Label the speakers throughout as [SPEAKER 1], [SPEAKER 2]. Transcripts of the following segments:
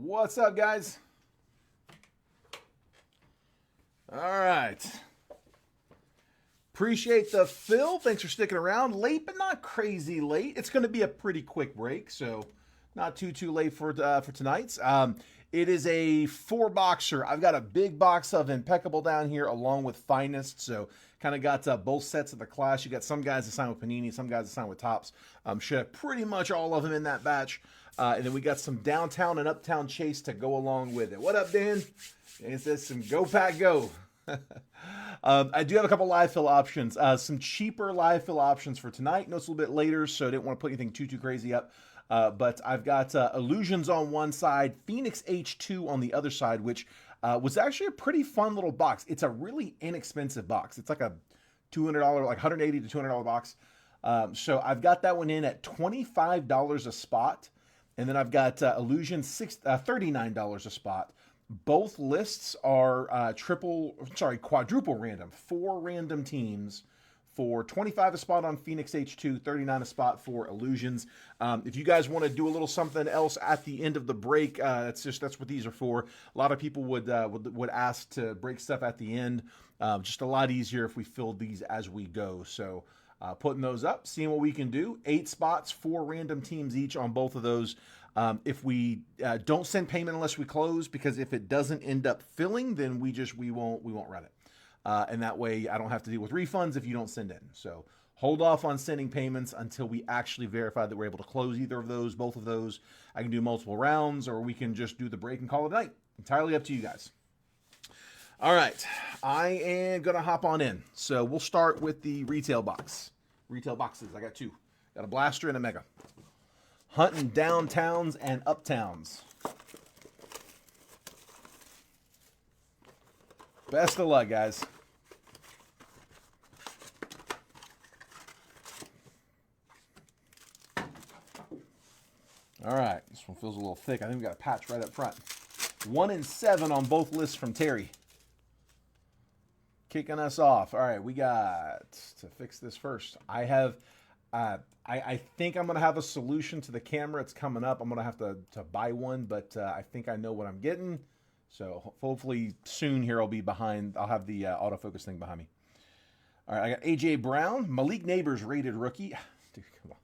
[SPEAKER 1] What's up, guys? All right. Appreciate the fill. Thanks for sticking around. Late, but not crazy late. It's going to be a pretty quick break, so not too late for tonight's. It is a four-boxer. I've got a big box of Impeccable down here along with Finest, so kind of got both sets of the class. You got some guys that sign with Panini, some guys that sign with Topps. Should have pretty much all of them in that batch. And then we got some Downtown and Uptown Chase to go along with it. What up, Dan? It says some Go Pack Go. I do have a couple live fill options. Some cheaper live fill options for tonight. No, it's a little bit later, so I didn't want to put anything too crazy up. But I've got Illusions on one side, Phoenix H2 on the other side, which was actually a pretty fun little box. It's a really inexpensive box. It's like a $200, like $180 to $200 box. So I've got that one in at $25 a spot. And then I've got Illusion $39 a spot. Both lists are quadruple random. 4 random teams for $25 a spot on Phoenix H2, $39 a spot for Illusions. If you guys want to do a little something else at the end of the break, that's what these are for. A lot of people would ask to break stuff at the end. Just a lot easier if we filled these as we go. So putting those up, seeing what we can do. 8 spots, 4 random teams each on both of those. If we don't send payment unless we close, because if it doesn't end up filling, then we won't run it. And that way I don't have to deal with refunds if you don't send in. So hold off on sending payments until we actually verify that we're able to close either of those, both of those. I can do multiple rounds, or we can just do the break and call it a night. Entirely up to you guys. All right, I am going to hop on in. So we'll start with the retail box. Retail boxes, I got 2. Got a blaster and a mega. Hunting downtowns and uptowns. Best of luck, guys. All right, this one feels a little thick. I think we got a patch right up front. 1 and 7 on both lists from Terry. Kicking us off. All right, we got to fix this first. I have, I think I'm gonna have a solution to the camera. It's coming up. I'm gonna have to buy one, but I think I know what I'm getting. So hopefully soon here I'll be behind. I'll have the autofocus thing behind me. All right, I got AJ Brown, Malik Neighbors rated rookie. Dude, come on,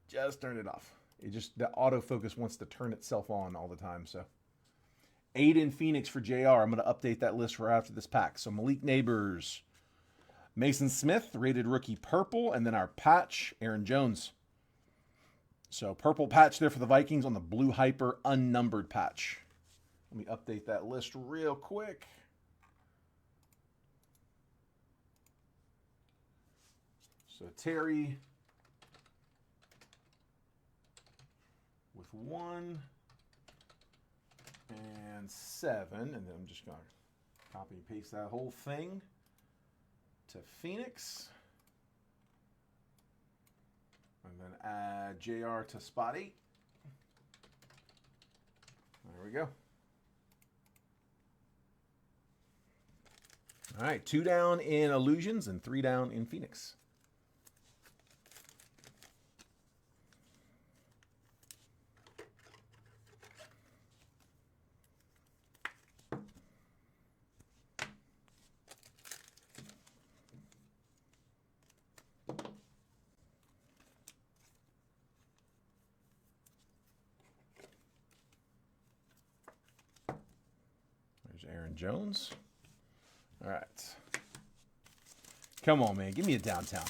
[SPEAKER 1] just turn it off. The autofocus wants to turn itself on all the time. So 8 in Phoenix for JR. I'm going to update that list right after this pack. So Malik Neighbors, Mason Smith, rated rookie purple, and then our patch, Aaron Jones. So purple patch there for the Vikings on the blue hyper unnumbered patch. Let me update that list real quick. So Terry with 1 and 7, and then I'm just going to copy and paste that whole thing to Phoenix. And then add JR to spot 8. There we go. All right, 2 down in Illusions and 3 down in Phoenix. There's Aaron Jones. All right. Come on, man. Give me a downtown.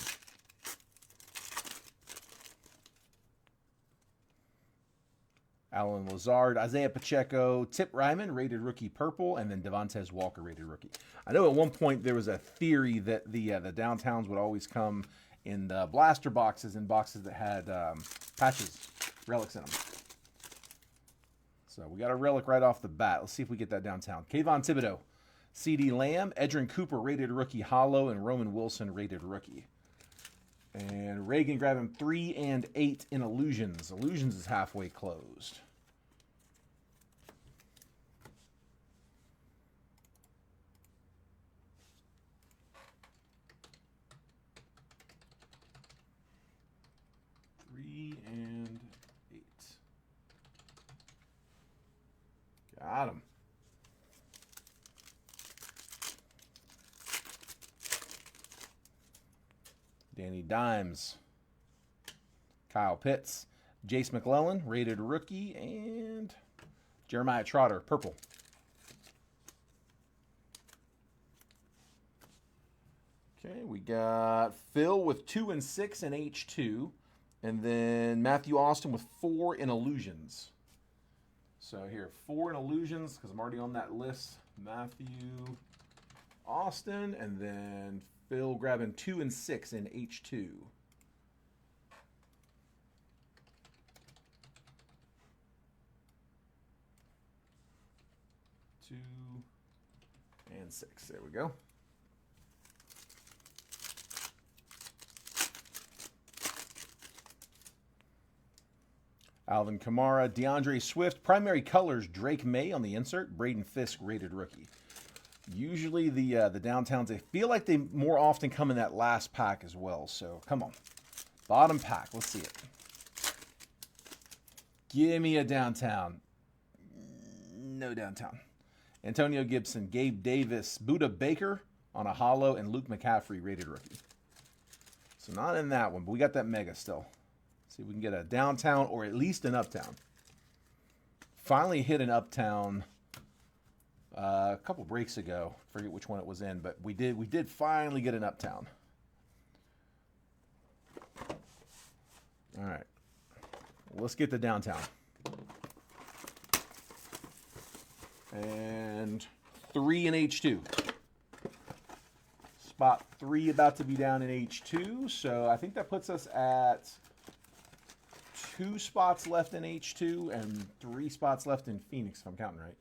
[SPEAKER 1] Alan Lazard, Isaiah Pacheco, Tip Ryman, rated rookie purple, and then Devontae Walker, rated rookie. I know at one point there was a theory that the downtowns would always come in the blaster boxes, in boxes that had patches, relics in them. So we got a relic right off the bat. Let's see if we get that downtown. Kayvon Thibodeau, CD Lamb, Edrin Cooper, rated rookie hollow, and Roman Wilson, rated rookie. And Reagan grabbing 3 and 8 in Illusions. Illusions is halfway closed. And 8. Got him. Danny Dimes. Kyle Pitts. Jace McClellan, rated rookie. And Jeremiah Trotter, purple. Okay, we got Phil with 2 and 6 in H2. And then Matthew Austin with 4 in Illusions. So here, 4 in Illusions, because I'm already on that list. Matthew Austin, and then Phil grabbing 2 and 6 in H2. 2 and 6. There we go. Alvin Kamara, DeAndre Swift, primary colors, Drake May on the insert, Braden Fisk, rated rookie. Usually the downtowns, they feel like they more often come in that last pack as well. So come on, bottom pack, let's see it. Give me a downtown. No downtown. Antonio Gibson, Gabe Davis, Buda Baker on a holo, and Luke McCaffrey, rated rookie. So not in that one, but we got that mega still. See if we can get a downtown or at least an uptown. Finally hit an uptown a couple breaks ago. Forget which one it was in, but we did finally get an uptown. All right, let's get the downtown. And 3 in H2. Spot 3 about to be down in H2, so I think that puts us at 2 spots left in H2 and 3 spots left in Phoenix, if I'm counting right.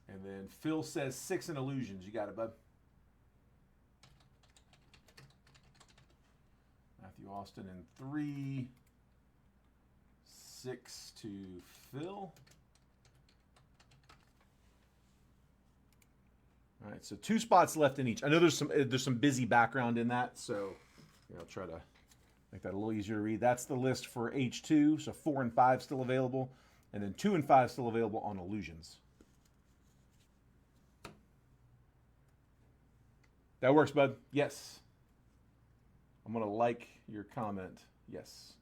[SPEAKER 1] And then Phil says 6 in Illusions. You got it, bud. Matthew Austin in 3. 6 to Phil. All right, so 2 spots left in each. I know there's some busy background in that, so I'll try to make that a little easier to read. That's the list for H2, so 4 and 5 still available, and then 2 and 5 still available on Illusions. That works, bud. Yes. I'm going to like your comment. Yes.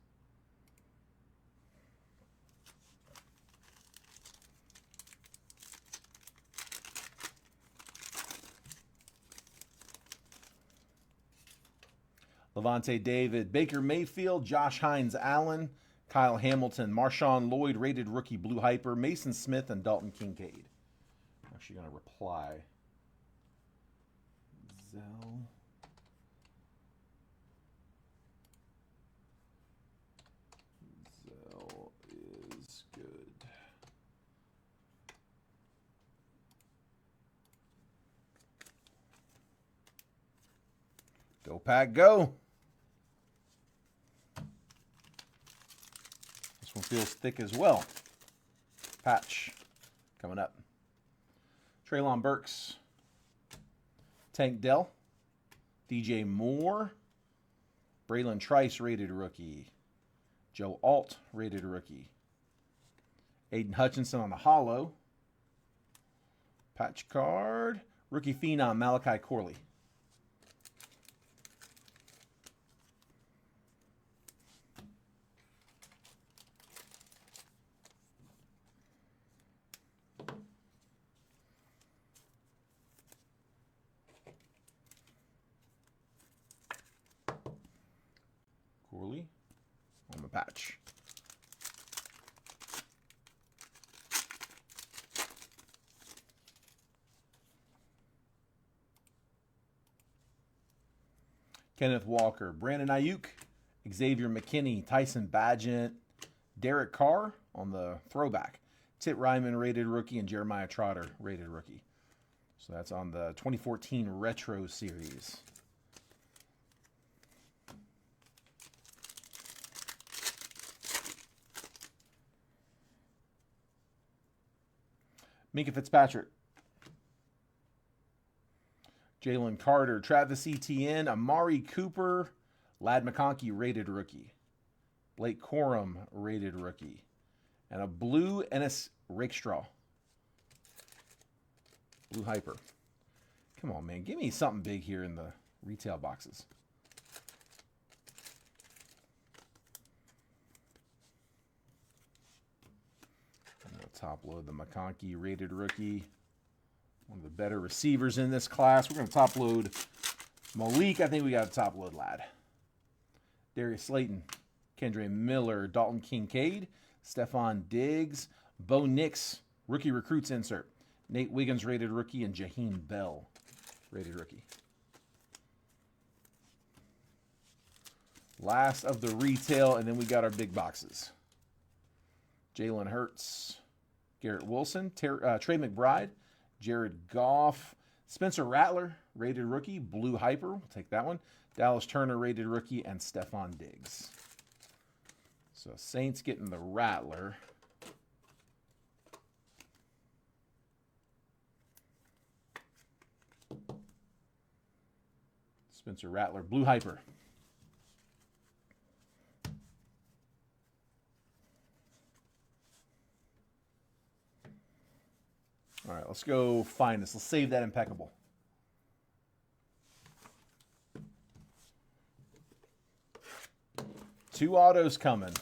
[SPEAKER 1] Levante David, Baker Mayfield, Josh Hines Allen, Kyle Hamilton, Marshawn Lloyd, rated rookie Blue Hyper, Mason Smith, and Dalton Kincaid. I'm actually going to reply. Zell. Zell is good. Go Pack, go. This one feels thick as well. Patch coming up. Treylon Burks. Tank Dell. DJ Moore. Braylon Trice, rated rookie. Joe Alt, rated rookie. Aiden Hutchinson on the holo. Patch card. Rookie Phenom, Malachi Corley. Corley on the patch. Kenneth Walker, Brandon Ayuk, Xavier McKinney, Tyson Bagent, Derek Carr on the throwback, Tit Ryman, rated rookie, and Jeremiah Trotter, rated rookie. So that's on the 2014 Retro Series. Minka Fitzpatrick. Jalen Carter, Travis Etienne, Amari Cooper, Lad McConkey, rated rookie. Blake Corum, rated rookie. And a blue Ennis Rakestraw. Blue Hyper. Come on, man. Give me something big here in the retail boxes. I'm going to top load the McConkey, rated rookie. One of the better receivers in this class. We're going to top load Malik. I think we got to top load Lad. Darius Slayton, Kendre Miller, Dalton Kincaid, Stephon Diggs, Bo Nix, rookie recruits insert. Nate Wiggins, rated rookie, and Jaheim Bell, rated rookie. Last of the retail, and then we got our big boxes. Jalen Hurts, Garrett Wilson, Trey McBride, Jared Goff, Spencer Rattler, rated rookie, Blue Hyper, we'll take that one. Dallas Turner, rated rookie, and Stephon Diggs. So Saints getting the Rattler. Spencer Rattler, Blue Hyper. All right, let's go find this. Let's save that impeccable. Two autos coming.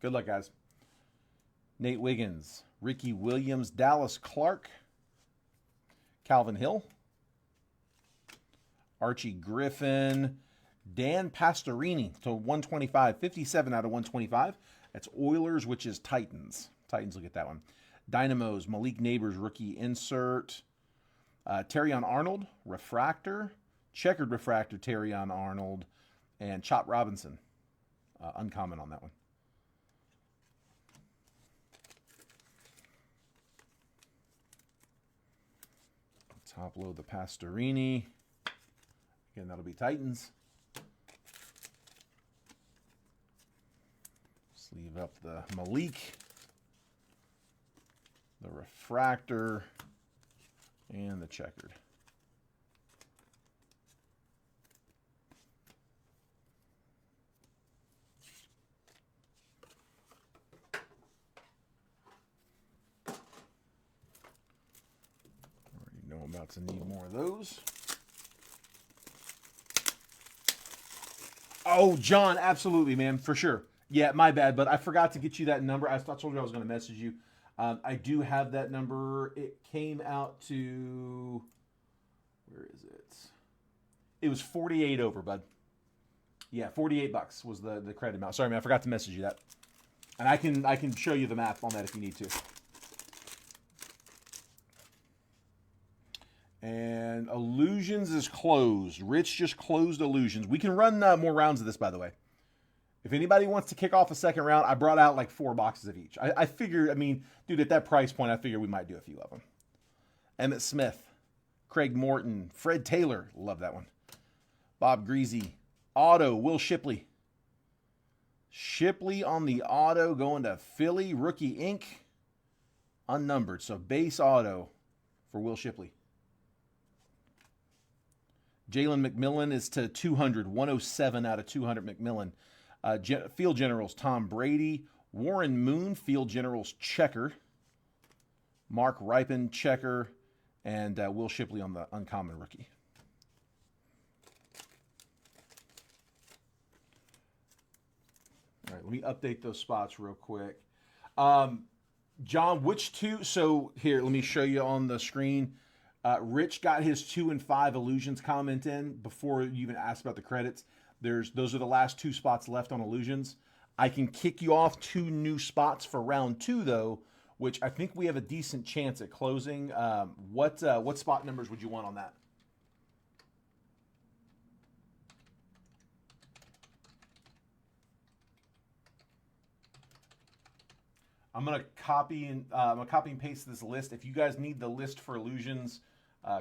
[SPEAKER 1] Good luck, guys. Nate Wiggins, Ricky Williams, Dallas Clark, Calvin Hill, Archie Griffin, Dan Pastorini to 125, 57 out of 125. That's Oilers, which is Titans. Titans will get that one. Dynamos, Malik Neighbors, rookie insert. Terrion Arnold, refractor. Checkered refractor, Terrion Arnold. And Chop Robinson, uncommon on that one. Top load the Pastorini. Again, that'll be Titans. Sleeve up the Malik, the refractor, and the checkered. Already know I'm about to need more of those. Oh, John, absolutely, man, for sure. Yeah, my bad, but I forgot to get you that number. I told you I was going to message you. I do have that number. It came out to, where is it? It was 48 over, bud. Yeah, $48 was the credit amount. Sorry, man, I forgot to message you that. And I can show you the math on that if you need to. And Illusions is closed. Rich just closed Illusions. We can run more rounds of this, by the way. If anybody wants to kick off a second round, I brought out like 4 boxes of each. I figured, I mean, dude, at that price point, I figured we might do a few of them. Emmitt Smith, Craig Morton, Fred Taylor, love that one. Bob Greasy, auto, Will Shipley. Shipley on the auto going to Philly, rookie ink, unnumbered. So base auto for Will Shipley. Jalen McMillan is to 200, 107 out of 200 McMillan. Field Generals, Tom Brady. Warren Moon, Field Generals, checker. Mark Ripon, checker. And Will Shipley on the uncommon rookie. All right, let me update those spots real quick. John, which two? So here, let me show you on the screen. Rich got his 2 and 5 Illusions comment in before you even asked about the credits. Those are the last 2 spots left on Illusions. I can kick you off 2 new spots for round 2, though, which I think we have a decent chance at closing. What spot numbers would you want on that? I'm gonna copy and paste this list. If you guys need the list for Illusions,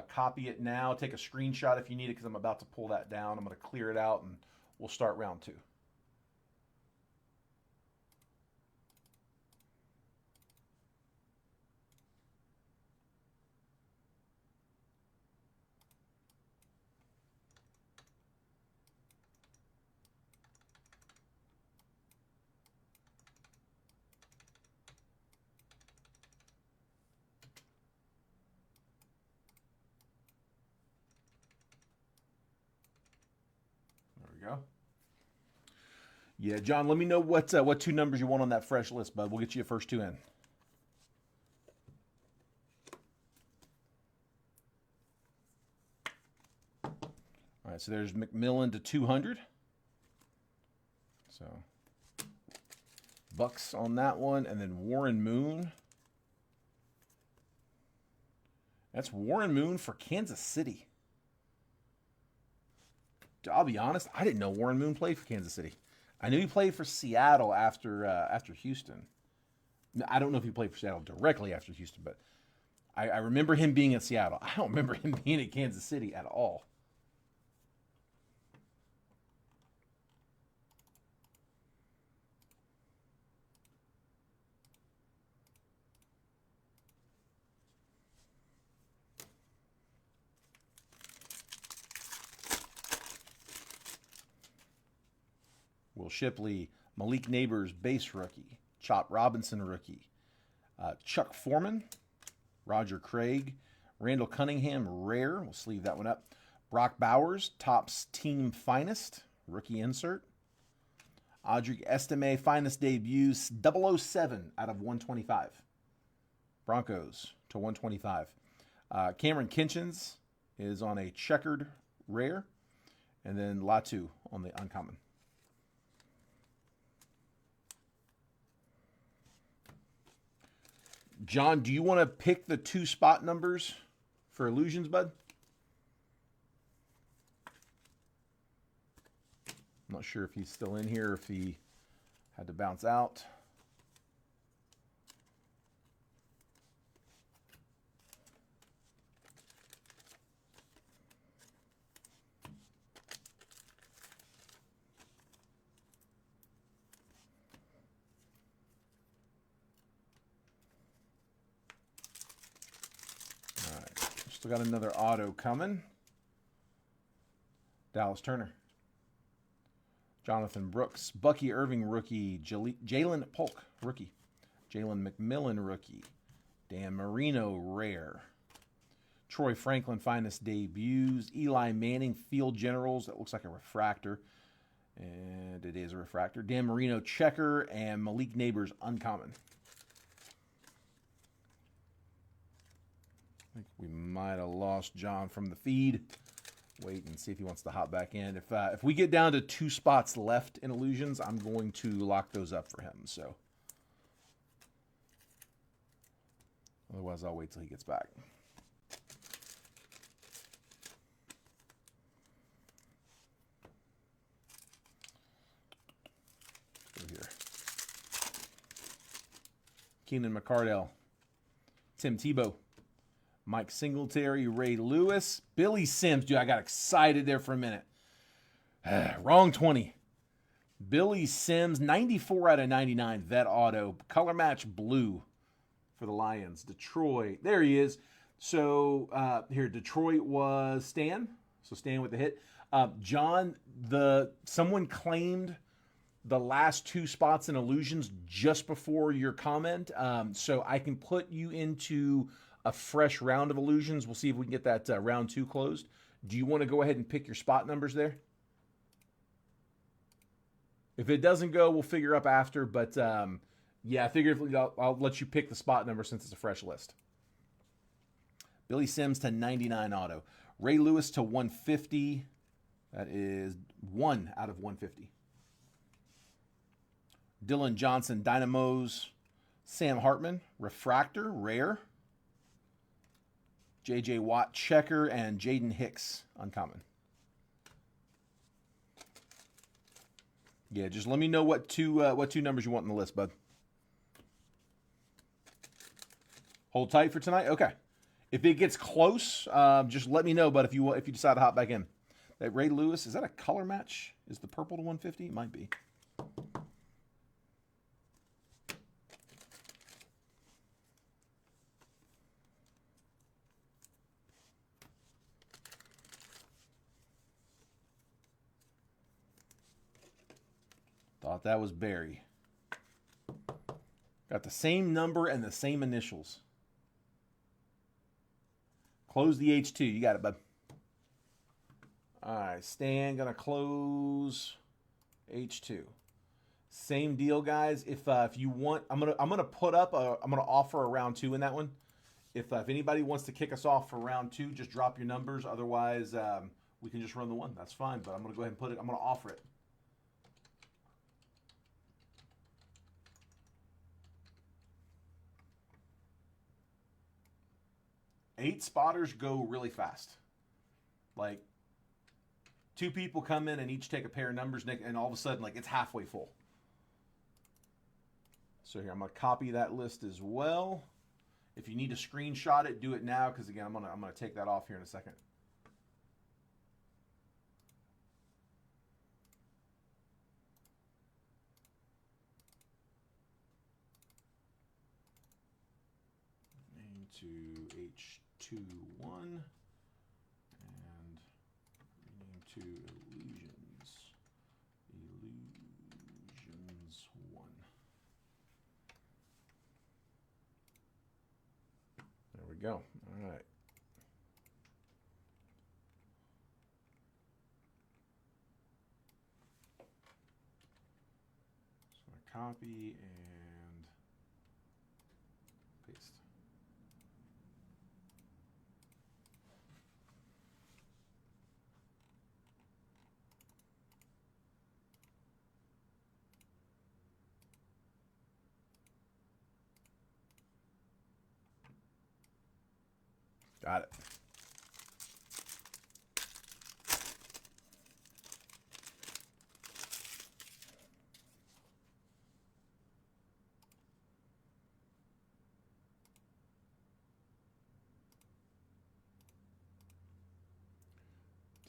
[SPEAKER 1] Copy it now. Take a screenshot if you need it because I'm about to pull that down. I'm going to clear it out and we'll start round 2. Go. Yeah, John, let me know what 2 numbers you want on that fresh list, bud. We'll get you your first 2 in. All right, so there's McMillan to 200. So Bucks on that one, and then Warren Moon. That's Warren Moon for Kansas City. I'll be honest, I didn't know Warren Moon played for Kansas City. I knew he played for Seattle after Houston. I don't know if he played for Seattle directly after Houston, but I remember him being at Seattle. I don't remember him being at Kansas City at all. Will Shipley, Malik Neighbors, base rookie. Chop Robinson, rookie. Chuck Foreman, Roger Craig, Randall Cunningham, rare. We'll sleeve that one up. Brock Bowers, Topps Team Finest, rookie insert. Audrey Estime, Finest Debuts, 007 out of 125. Broncos to 125. Cameron Kinchins is on a checkered rare. And then Latu on the uncommon. John, do you want to pick the 2 spot numbers for Illusions, bud? I'm not sure if he's still in here, if he had to bounce out. Still got another auto coming. Dallas Turner. Jonathan Brooks. Bucky Irving, rookie. Jalen Polk, rookie. Jalen McMillan, rookie. Dan Marino, rare. Troy Franklin, Finest Debuts. Eli Manning, Field Generals. That looks like a refractor. And it is a refractor. Dan Marino, checker. And Malik Neighbors, uncommon. I think we might have lost John from the feed. Wait and see if he wants to hop back in. If we get down to 2 spots left in Illusions, I'm going to lock those up for him. So otherwise, I'll wait till he gets back. Go here. Keenan McCardell, Tim Tebow. Mike Singletary, Ray Lewis, Billy Sims. Dude, I got excited there for a minute. Wrong 20. Billy Sims, 94 out of 99, vet auto. Color match blue for the Lions. Detroit, there he is. So here, Detroit was Stan. So Stan with the hit. John, someone claimed the last 2 spots in Illusions just before your comment. So I can put you into a fresh round of Illusions. We'll see if we can get that round 2 closed. Do you want to go ahead and pick your spot numbers there? If it doesn't go, we'll figure up after. But yeah, I figure I'll let you pick the spot number since it's a fresh list. Billy Sims to 99 auto. Ray Lewis to 150. That is 1 out of 150. Dylan Johnson, Dynamos. Sam Hartman, refractor, rare. J.J. Watt, checker, and Jaden Hicks, uncommon. Yeah, just let me know what two numbers you want in the list, bud. Hold tight for tonight? Okay. If it gets close, just let me know. But if you decide to hop back in, that Ray Lewis, is that a color match? Is the purple to 150? It might be. Thought that was Barry. Got the same number and the same initials. Close the H2. You got it, bud. All right, Stan gonna close H2. Same deal, guys. If you want, I'm gonna put up I'm gonna offer a round 2 in that one. If anybody wants to kick us off for round 2, just drop your numbers. Otherwise, we can just run the one. That's fine. But I'm gonna go ahead and put it. I'm gonna offer it. Eight spotters go really fast. Like 2 people come in and each take a pair of numbers, and all of a sudden, like, it's halfway full. So here, I'm gonna copy that list as well. If you need to screenshot it, do it now, because again, I'm gonna take that off here in a second. Into H21 and into Illusions 1. There we go. All right. So I copy and paste. Got it.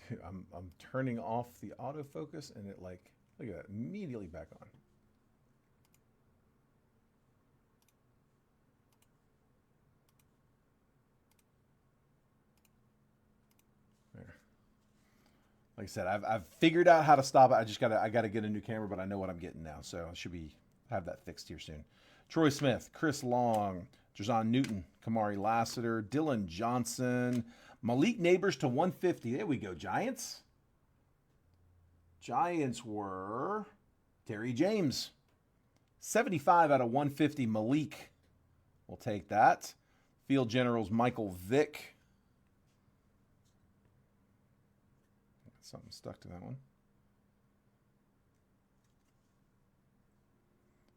[SPEAKER 1] Dude, I'm turning off the autofocus and it, like, look at that, immediately back on. Like I said, I've figured out how to stop it. I gotta get a new camera, but I know what I'm getting now, so I should have that fixed here soon. Troy Smith, Chris Long, Jason Newton, Kamari Lassiter, Dylan Johnson, Malik Neighbors to 150. There we go, Giants. Giants were Terry James, 75 out of 150. Malik, we'll take that. Field Generals Michael Vick. Something stuck to that one.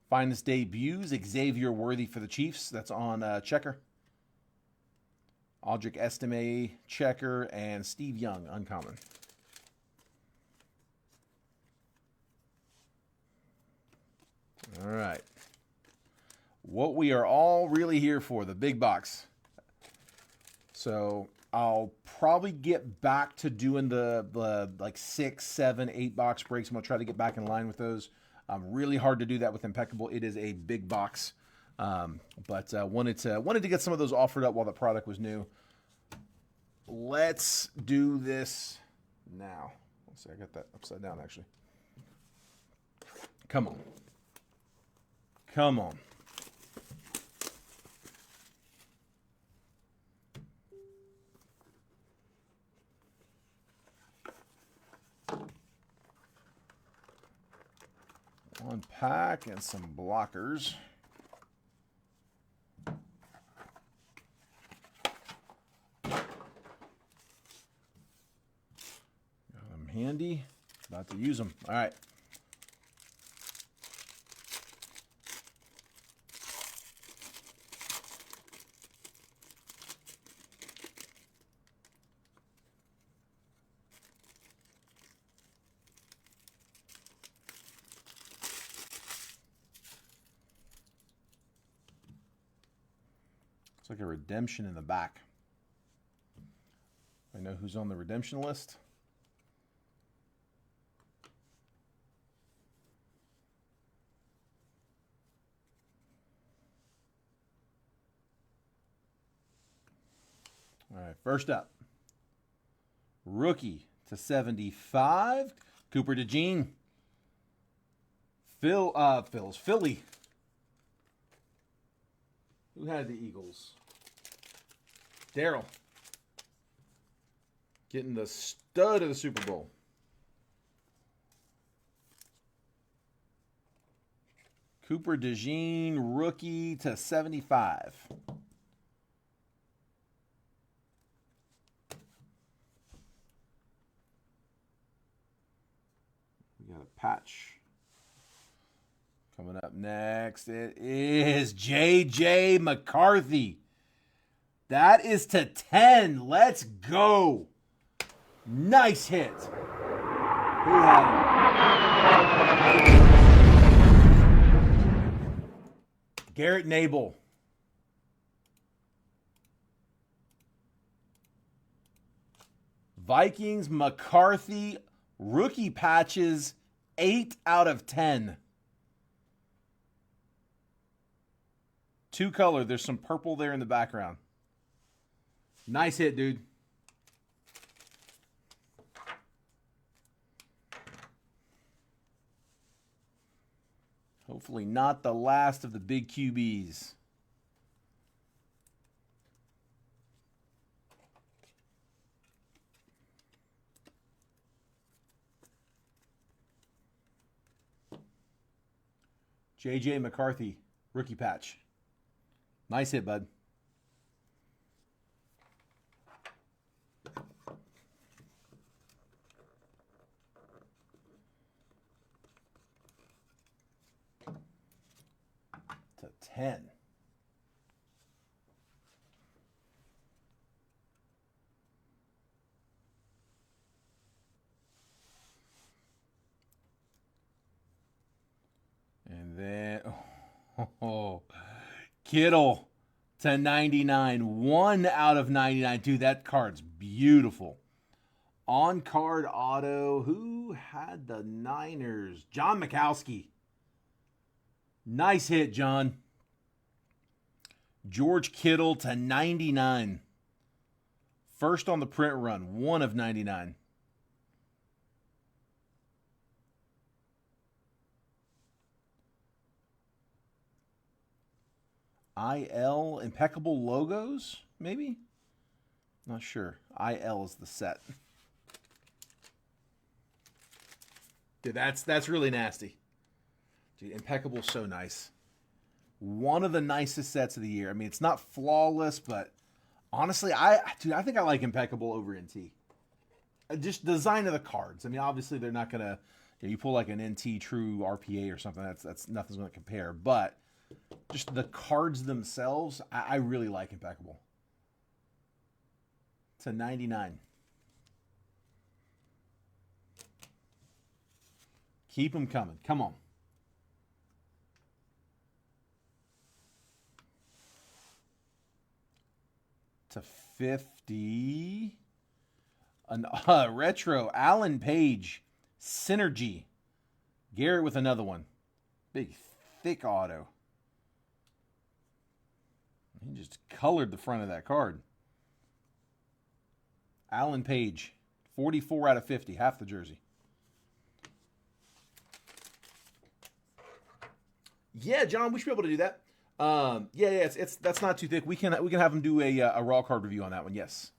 [SPEAKER 1] Finest debuts, Xavier Worthy for the Chiefs. That's on Checker. Audric Estime, Checker, and Steve Young, uncommon. All right. What we are all really here for, the big box. So I'll probably get back to doing the like 6, 7, 8 box breaks. I'm going to try to get back in line with those. Really hard to do that with Impeccable. It is a big box. But wanted to get some of those offered up while the product was new. Let's do this now. Let's see, I got that upside down actually. Come on. Come on. One pack and some blockers. Got them handy. About to use them. All right. Like a redemption in the back. I know who's on the redemption list. All right, first up. Rookie to 75. Cooper DeJean. Philly. Who had the Eagles? Daryl. Getting the stud of the Super Bowl. Cooper DeJean, rookie to 75. We got a patch. Coming up next, it is J.J. McCarthy. That is to 10. Let's go. Nice hit. Who had it? Garrett Nabel. Vikings, McCarthy, rookie patches, 8 out of 10. Two color. There's some purple there in the background. Nice hit, dude. Hopefully not the last of the big QBs. J.J. McCarthy, rookie patch. Nice hit, bud. To 10. And then, Kittle to 99. 1 out of 99. Dude, that card's beautiful. On card auto. Who had the Niners? John Mikowski. Nice hit, John. George Kittle to 99. First on the print run. 1 of 99. IL, impeccable logos, maybe? Not sure. IL is the set. Dude, that's really nasty. Dude, impeccable, so nice. One of the nicest sets of the year. I mean, it's not flawless, but honestly, I think I like impeccable over NT. Just design of the cards. I mean, obviously they're not gonna. You pull like an NT True RPA or something. That's nothing's gonna compare. But just the cards themselves, I really like impeccable. It's a 99. Keep them coming. Come on. To 50. An retro. Alan Page. Synergy. Garrett with another one. Big, thick auto. He just colored the front of that card. Alan Page. 44 out of 50. Half the jersey. Yeah, John, we should be able to do that. Yeah, that's not too thick. We can have them do a raw card review on that one. Yes.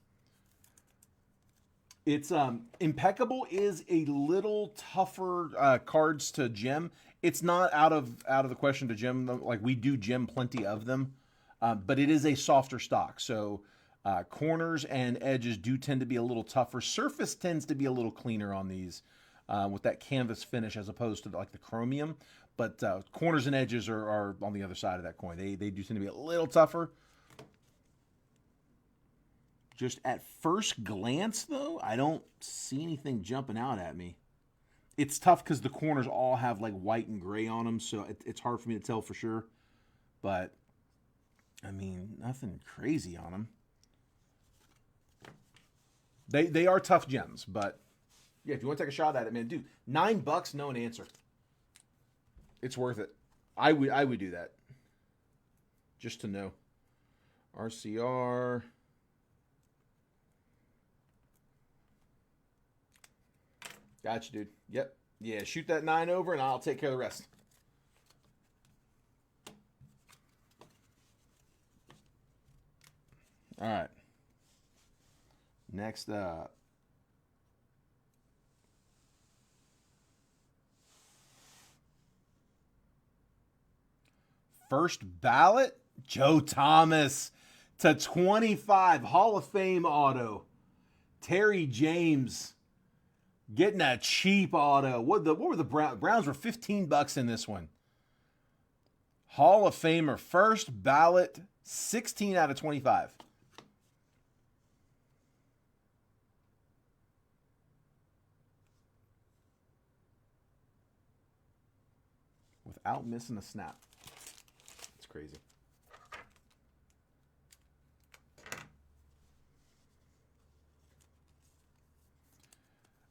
[SPEAKER 1] It's impeccable is a little tougher cards to gem. It's not out of the question to gem them. Like we do gem plenty of them, but it is a softer stock. So corners and edges do tend to be a little tougher. Surface tends to be a little cleaner on these with that canvas finish as opposed to like the chromium. But corners and edges are on the other side of that coin. They do tend to be a little tougher. Just at first glance, though, I don't see anything jumping out at me. It's tough because the corners all have like white and gray on them, so it's hard for me to tell for sure. But, I mean, nothing crazy on them. They are tough gems, but yeah, if you want to take a shot at it, man, dude, $9, no an answer. It's worth it. I would do that. Just to know. RCR. Gotcha, dude. Yep. Yeah, shoot that 9 over and I'll take care of the rest. All right. Next up. First ballot, Joe Thomas to 25. Hall of Fame auto. Terry James getting a cheap auto. What were the Browns? Browns were $15 in this one. Hall of Famer, first ballot, 16 out of 25. Without missing a snap. It's crazy.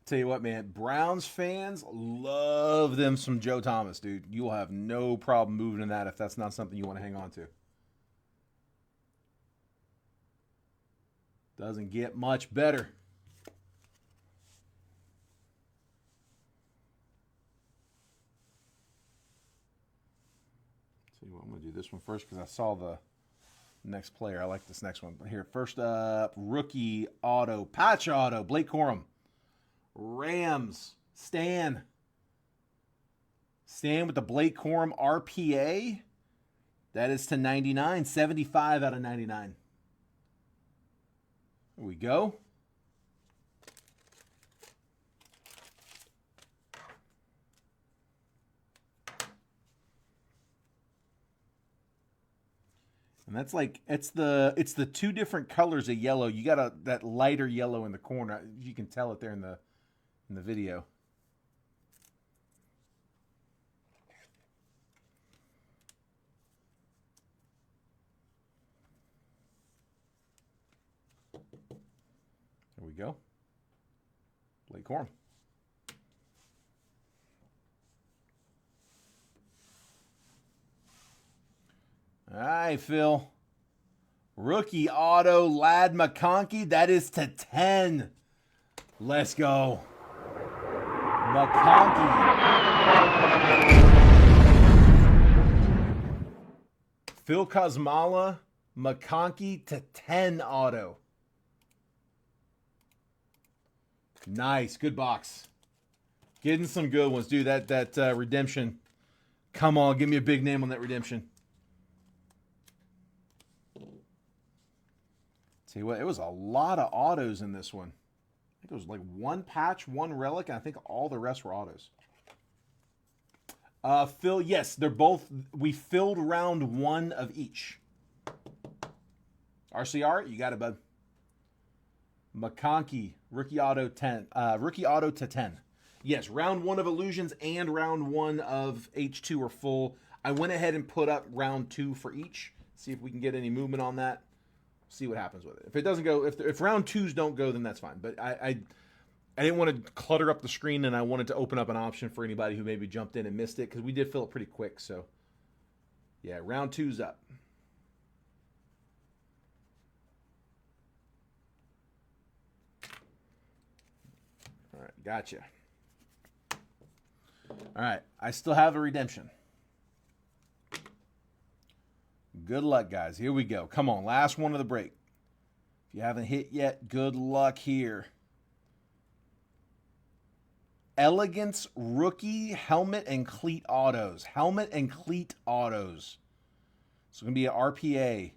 [SPEAKER 1] Tell you what, man, Browns fans love them some Joe Thomas, dude. You will have no problem moving in that if that's not something you want to hang on to. Doesn't get much better. Tell you what, I'm going to do this one first because I saw the next player. I like this next one. Here, first up, rookie auto, patch auto, Blake Corum. Rams, Stan with the Blake Corum RPA. That is to 99, 75 out of 99. There we go. And that's like, it's the two different colors of yellow. You got that lighter yellow in the corner. You can tell it there in the video. There we go. Blake Corum. All right, Phil. Rookie auto, Lad McConkey. That is to 10. Let's go. McConkey. Phil Kosmala, McConkey to 10 auto. Nice. Good box. Getting some good ones. Dude, that redemption. Come on, give me a big name on that redemption. Tell you what, it was a lot of autos in this one. I think it was like one patch, one relic, and I think all the rest were autos. Phil, yes, they're both. We filled round one of each. RCR, you got it, bud. McConkey, rookie auto 10. Rookie auto to 10. Yes, round one of Illusions and round one of H2 are full. I went ahead and put up round 2 for each. See if we can get any movement on that. See what happens with it. If it doesn't go, if round 2s don't go, then that's fine. But I didn't want to clutter up the screen, and I wanted to open up an option for anybody who maybe jumped in and missed it, because we did fill it pretty quick. So, yeah, round 2's up. All right, gotcha. All right, I still have a redemption. Good luck, guys. Here we go. Come on, last one of the break. If you haven't hit yet, good luck here. Elegance rookie helmet and cleat autos. Helmet and cleat autos. It's going to be an RPA.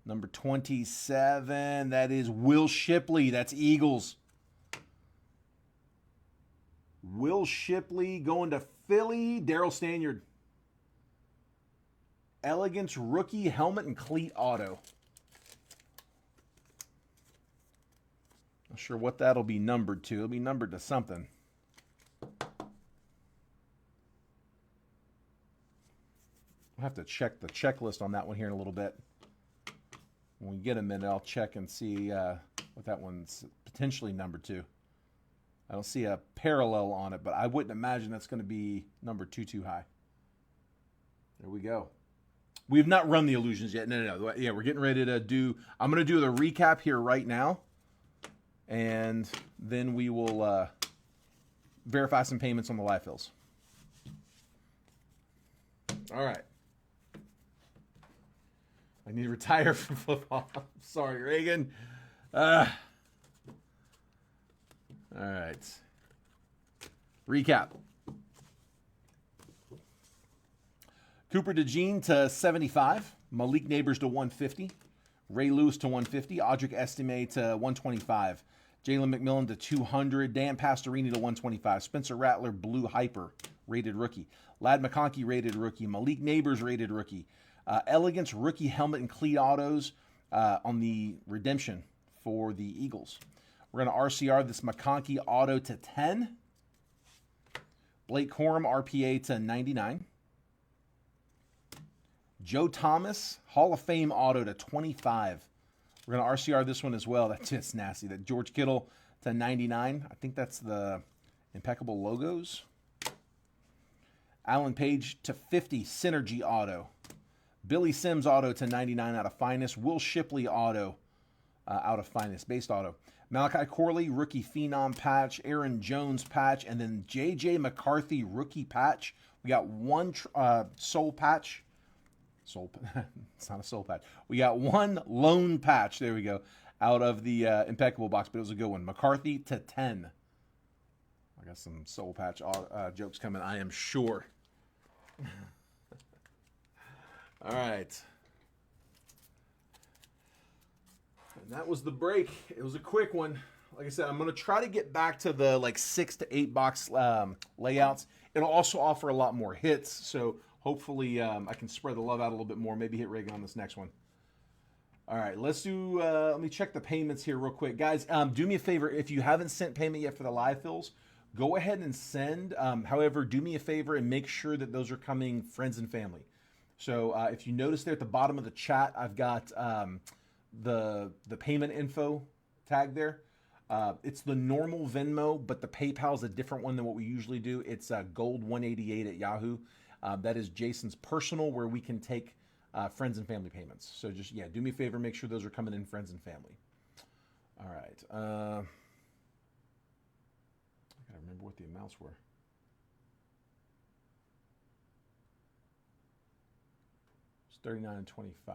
[SPEAKER 1] Number 27. That is Will Shipley. That's Eagles. Will Shipley going to Philly. Darryl Stanyard. Elegance rookie helmet and cleat auto. Not sure what that'll be numbered to. It'll be numbered to something. I'll have to check the checklist on that one here in a little bit. When we get a minute, I'll check and see what that one's potentially number 2. I don't see a parallel on it, but I wouldn't imagine that's going to be number 2 too high. There we go. We have not run the illusions yet. No. Yeah, we're getting ready to do... I'm going to do the recap here right now. And then we will verify some payments on the live fills. All right. I need to retire from football. Sorry, Reagan. All right. Recap. Cooper DeJean to 75. Malik Neighbors to 150. Ray Lewis to 150. Audric Estime to 125. Jalen McMillan to 200. Dan Pastorini to 125. Spencer Rattler, Blue Hyper, rated rookie. Ladd McConkey, rated rookie. Malik Neighbors, rated rookie. Elegance, rookie helmet and cleat autos on the redemption for the Eagles. We're going to RCR this McConkey auto to 10. Blake Corum, RPA to 99. Joe Thomas, Hall of Fame auto to 25. We're going to RCR this one as well. That's just nasty. That George Kittle to 99. I think that's the impeccable logos. Alan Page to 50. Synergy auto. Billy Sims auto to 99 out of Finest. Will Shipley auto out of Finest. Based auto. Malachi Corley, rookie phenom patch. Aaron Jones patch. And then J.J. McCarthy, rookie patch. We got one soul patch. It's not a soul patch. We got one lone patch. There we go. Out of the impeccable box, but it was a good one. McCarthy to 10. I got some soul patch jokes coming, I am sure. All right. And that was the break. It was a quick one. Like I said, I'm going to try to get back to the 6 to 8 box layouts. It'll also offer a lot more hits, so hopefully I can spread the love out a little bit more. Maybe hit Reagan on this next one. All right, let's do, let me check the payments here real quick. Guys, do me a favor. If you haven't sent payment yet for the live fills, go ahead and send. However, do me a favor and make sure that those are coming friends and family. So if you notice there at the bottom of the chat, I've got the payment info tag there. It's the normal Venmo, but the PayPal is a different one than what we usually do. It's gold188 at Yahoo. That is Jason's personal, where we can take friends and family payments. So just, do me a favor, make sure those are coming in friends and family. All right. I gotta remember what the amounts were. It's 39 and 25.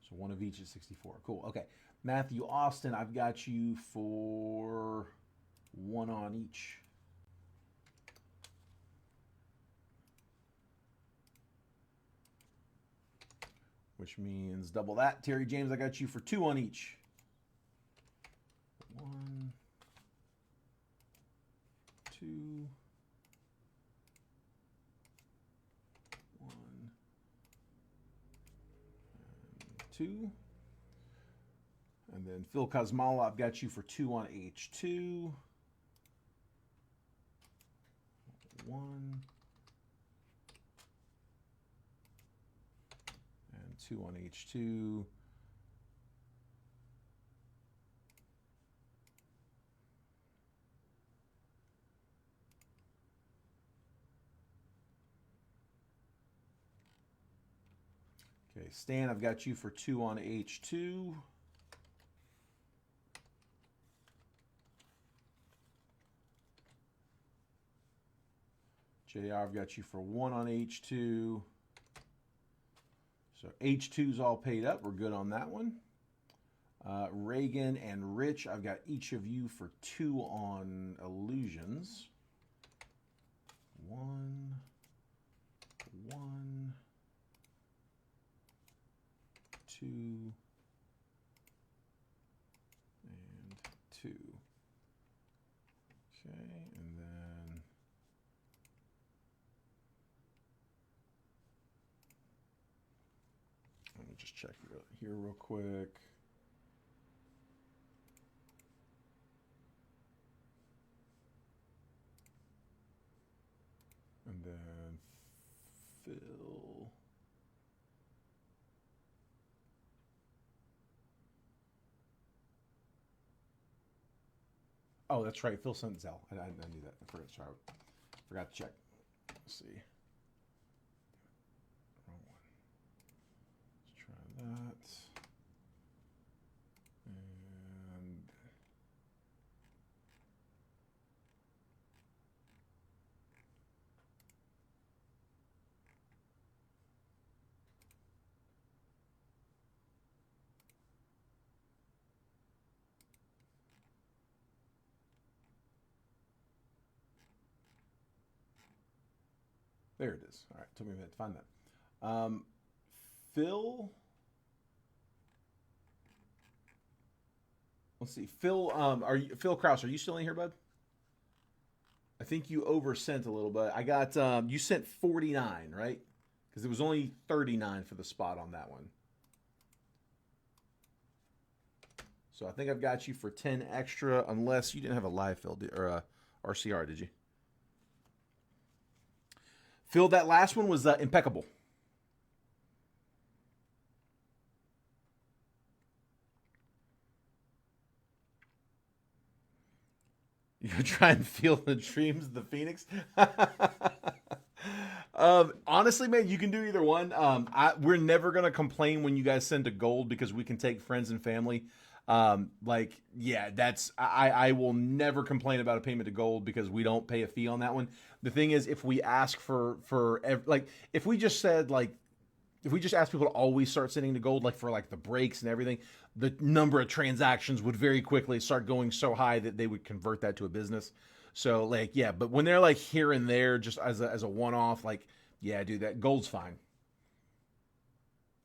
[SPEAKER 1] So one of each is 64. Cool. Okay. Matthew Austin, I've got you for one on each. Which means double that. Terry James, I got you for 2 on each. 1, 2, 1, and 2. And then Phil Kosmala, I've got you for 2 on H2. 1. And 2 on H2. Okay, Stan, I've got you for 2 on H2. JR, I've got you for 1 on H2. So H2's all paid up. We're good on that one. Reagan and Rich, I've got each of you for 2 on Illusions. 1, 1, 2, and 2. Okay, and then let me just check here real quick. Phil. Oh, that's right. Phil sent Zell. I knew that. Forgot to check. Let's see. Wrong one. Let's try that. And there it is. All right, took me a minute to find that. Phil. Let's see, Phil. Phil Kraus? Are you still in here, bud? I think you oversent a little bit. I got you sent 49, right? Because it was only 39 for the spot on that one. So I think I've got you for 10 extra, unless you didn't have a live fill or a RCR, did you? Phil, that last one was impeccable. You're trying to feel the dreams of the Phoenix. Honestly, man, you can do either one. We're never gonna complain when you guys send to gold because we can take friends and family. I will never complain about a payment to gold because we don't pay a fee on that one. The thing is, if we ask if we just said if we just ask people to always start sending to gold, like for like the breaks and everything, the number of transactions would very quickly start going so high that they would convert that to a business. So but when they're like here and there, just as a one off, dude, that gold's fine.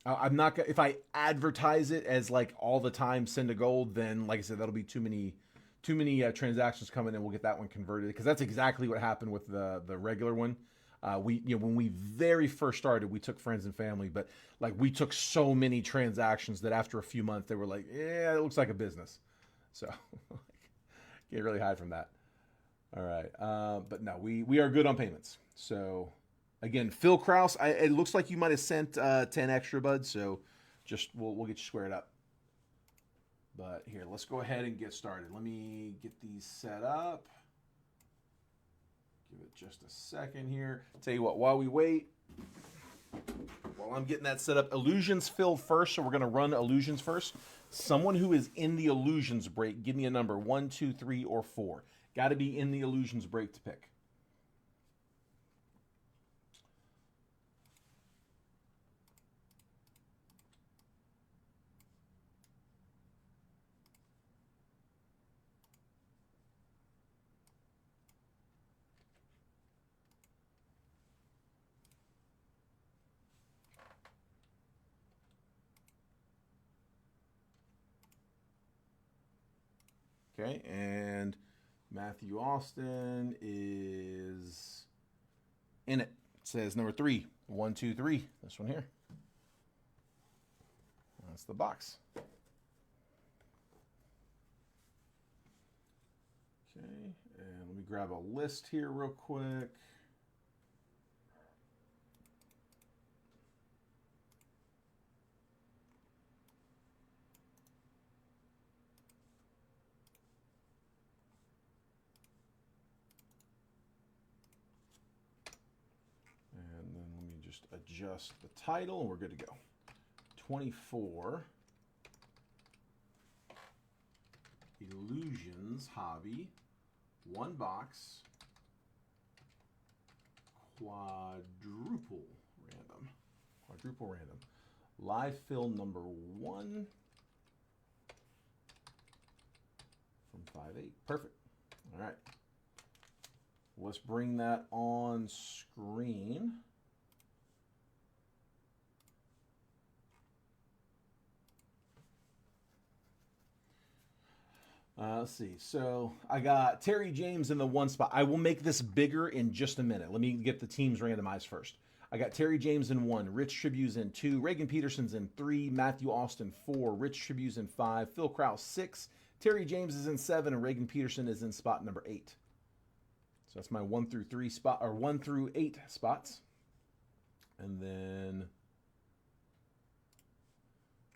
[SPEAKER 1] I'm not gonna, if I advertise it as like all the time send to gold, then like I said, that'll be too many transactions coming in. We'll get that one converted because that's exactly what happened with the regular one. When we very first started, we took friends and family, but we took so many transactions that after a few months they were like, yeah, it looks like a business. So can't really hide from that. All right, but no, we are good on payments. So again, Phil Kraus, it looks like you might have sent 10 extra, bud. So just we'll get you squared up. But here, let's go ahead and get started. Let me get these set up. Give it just a second here. Tell you what, while we wait, while I'm getting that set up, illusions filled first, so we're going to run illusions first. Someone who is in the illusions break, give me a number, 1, 2, 3, or 4. Got to be in the illusions break to pick. Okay, and Matthew Austin is in it. It says number 3, 1, 2, 3. This one here. That's the box. Okay, and let me grab a list here real quick. Just adjust the title and we're good to go. 24 Illusions Hobby, 1 box, quadruple random. Live fill number 1 from 5/8. Perfect. All right. Let's bring that on screen. Let's see. So I got Terry James in the 1 spot. I will make this bigger in just a minute. Let me get the teams randomized first. I got Terry James in 1, Rich Tribuse in 2, Reagan Peterson's in 3, Matthew Austin 4, Rich Tribuse in 5, Phil Kraus 6, Terry James is in 7, and Reagan Peterson is in spot number 8. So that's my 1 through 3 spot, or 1 through 8 spots. And then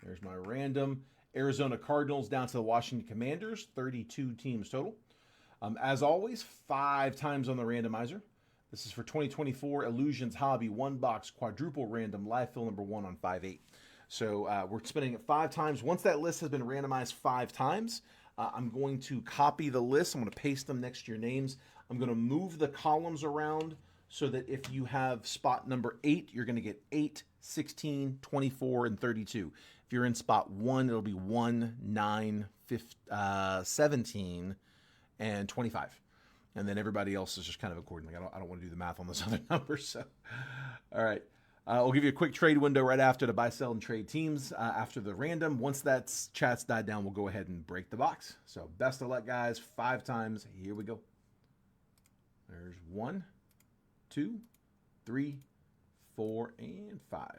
[SPEAKER 1] there's my random. Arizona Cardinals down to the Washington Commanders, 32 teams total. As always, 5 times on the randomizer. This is for 2024 Illusions Hobby 1-box quadruple random live fill number 1 on 5/8. So we're spinning it 5 times. Once that list has been randomized 5 times, I'm going to copy the list. I'm going to paste them next to your names. I'm going to move the columns around so that if you have spot number 8, you're going to get 8, 16, 24, and 32. If you're in spot 1, it'll be 1, 9, 15, 17, and 25. And then everybody else is just kind of accordingly. I don't want to do the math on those other numbers. So, all right. I'll give you a quick trade window right after to buy, sell, and trade teams after the random. Once that chat's died down, we'll go ahead and break the box. So best of luck, guys. 5 times. Here we go. There's 1, 2, 3, 4, and 5.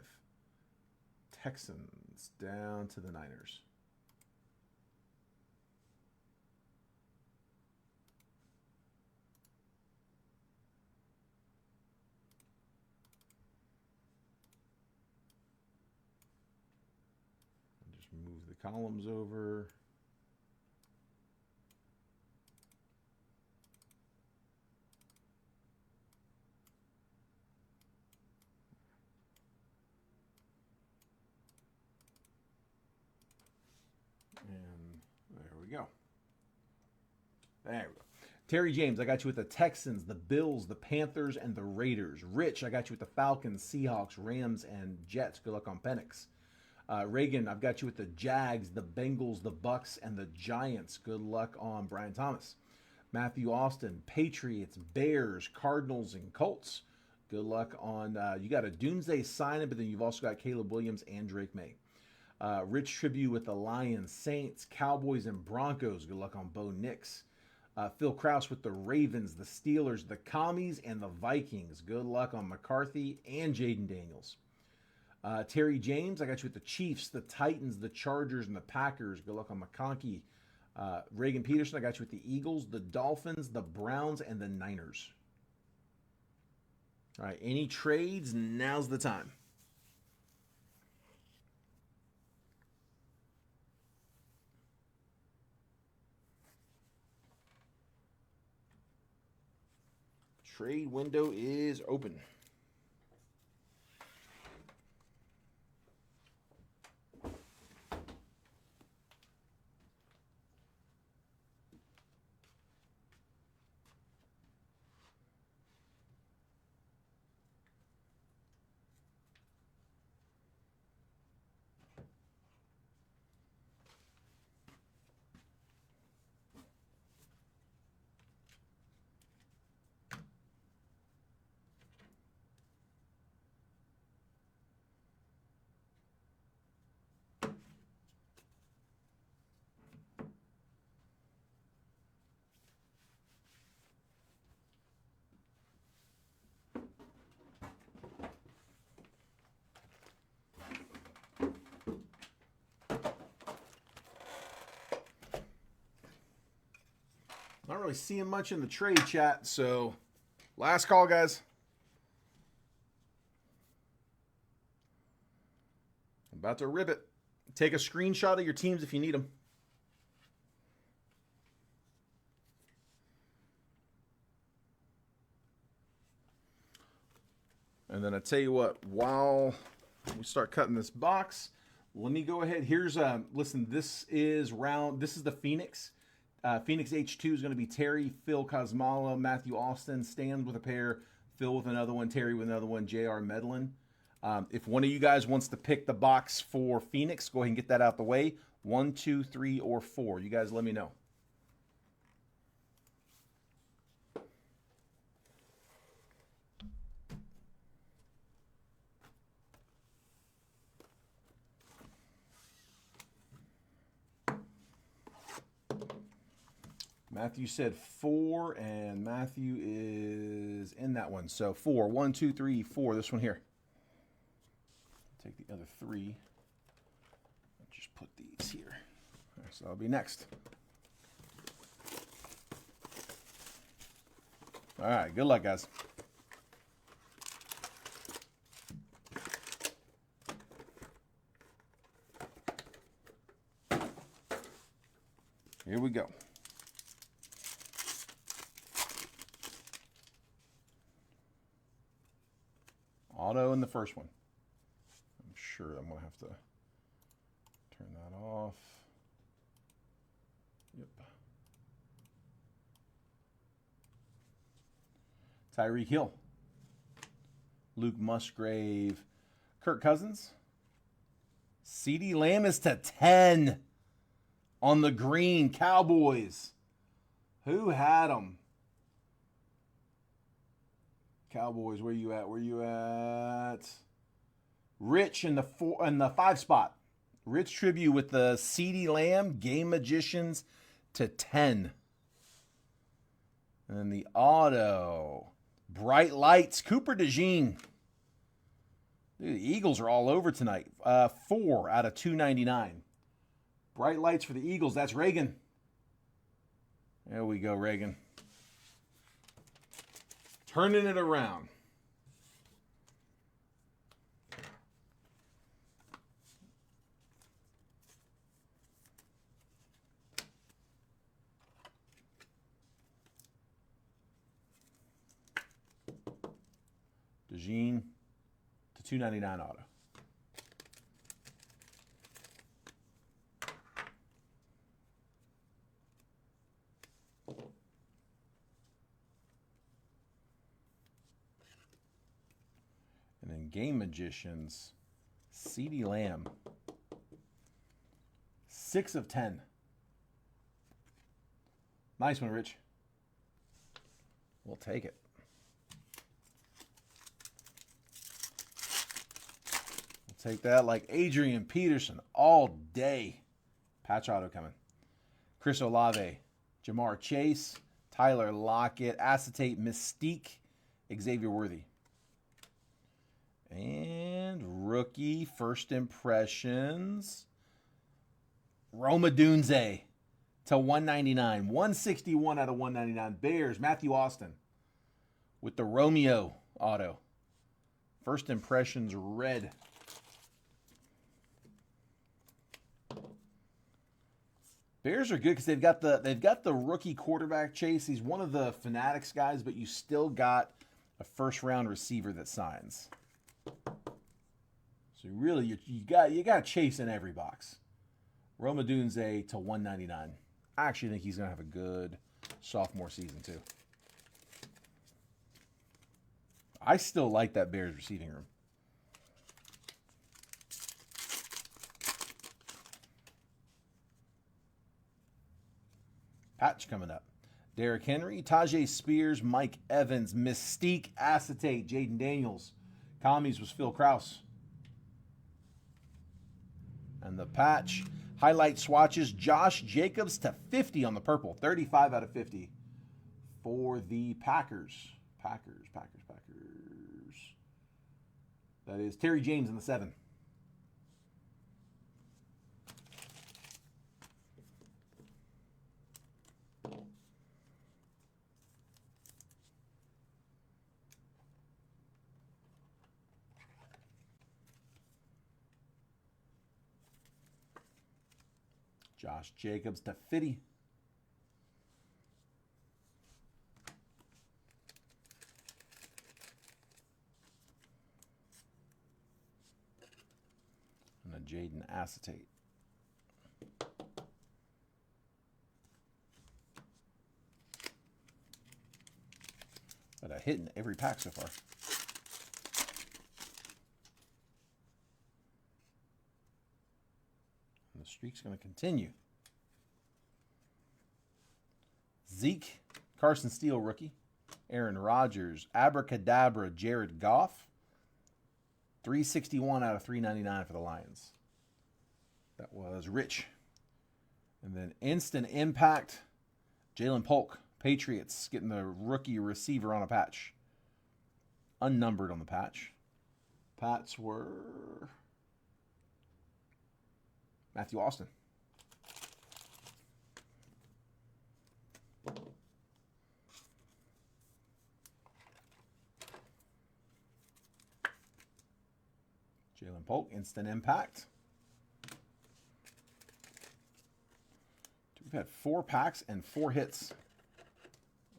[SPEAKER 1] Texans down to the Niners. Move the columns over. And there we go. There we go. Terry James, I got you with the Texans, the Bills, the Panthers, and the Raiders. Rich, I got you with the Falcons, Seahawks, Rams, and Jets. Good luck on Penix. Reagan, I've got you with the Jags, the Bengals, the Bucks, and the Giants. Good luck on Brian Thomas. Matthew Austin, Patriots, Bears, Cardinals, and Colts. Good luck on, you got a Doomsday sign-in, but then you've also got Caleb Williams and Drake May. Rich Tribute with the Lions, Saints, Cowboys, and Broncos. Good luck on Bo Nix. Phil Kraus with the Ravens, the Steelers, the Commies, and the Vikings. Good luck on McCarthy and Jaden Daniels. Terry James, I got you with the Chiefs, the Titans, the Chargers, and the Packers. Good luck on McConkey. Reagan Peterson, I got you with the Eagles, the Dolphins, the Browns, and the Niners. All right, any trades? Now's the time. Trade window is open. Not really seeing much in the trade chat, so last call, guys. I'm about to rip it. Take a screenshot of your teams if you need them. And then I tell you what, while we start cutting this box, let me go ahead. Here's listen, this is the Phoenix. Phoenix H2 is going to be Terry, Phil Kosmala, Matthew Austin, Stan with a pair, Phil with another one, Terry with another one, JR Medlin. If one of you guys wants to pick the box for Phoenix, go ahead and get that out the way. 1, 2, 3, or 4. You guys let me know. Matthew said 4, and Matthew is in that one. So 4. 1, 2, 3, 4. This one here. Take the other 3 and just put these here. Right, so that'll be next. All right, good luck, guys. Here we go. Auto in the first one. I'm sure I'm going to have to turn that off. Yep. Tyreek Hill. Luke Musgrave. Kirk Cousins. CeeDee Lamb is to 10 on the green. Cowboys. Who had them? Cowboys, where you at? Where you at? Rich in the 5 spot. Rich Tribute with the CeeDee Lamb, Game Magicians to 10. And then the auto. Bright Lights, Cooper DeJean. Dude, the Eagles are all over tonight. 4 out of 299. Bright Lights for the Eagles. That's Reagan. There we go, Reagan. Turning it around. DeJean to 299 auto. And then Game Magicians, CeeDee Lamb, 6 of 10. Nice one, Rich. We'll take it. We'll take that like Adrian Peterson all day. Patch auto coming. Chris Olave, Jamar Chase, Tyler Lockett, Acetate Mystique, Xavier Worthy. And rookie first impressions. Roma Dunze to 199. 161 out of 199. Bears, Matthew Austin with the Romeo auto. First impressions red. Bears are good because they've got the rookie quarterback Chase. He's one of the Fanatics guys, but you still got a first round receiver that signs. So really, you got Chase in every box. Roma Dunze to 199. I actually think he's gonna have a good sophomore season too. I still like that Bears receiving room. Patch coming up. Derrick Henry, Tajay Spears, Mike Evans, Mystique, Acetate, Jaden Daniels. Commies was Phil Krause. And the patch, highlight swatches, Josh Jacobs to 50 on the purple. 35 out of 50 for the Packers. Packers. That is Terry James in the 7. Josh Jacobs to 50. And a Jaden Acetate. But a hit in every pack so far. The streak's going to continue. Zeke, Carson Steele rookie. Aaron Rodgers, Abracadabra, Jared Goff. 361 out of 399 for the Lions. That was Rich. And then instant impact, Jalen Polk, Patriots, getting the rookie receiver on a patch. Unnumbered on the patch. Pats were Matthew Austin. Jalen Polk, instant impact. We've had 4 packs and 4 hits.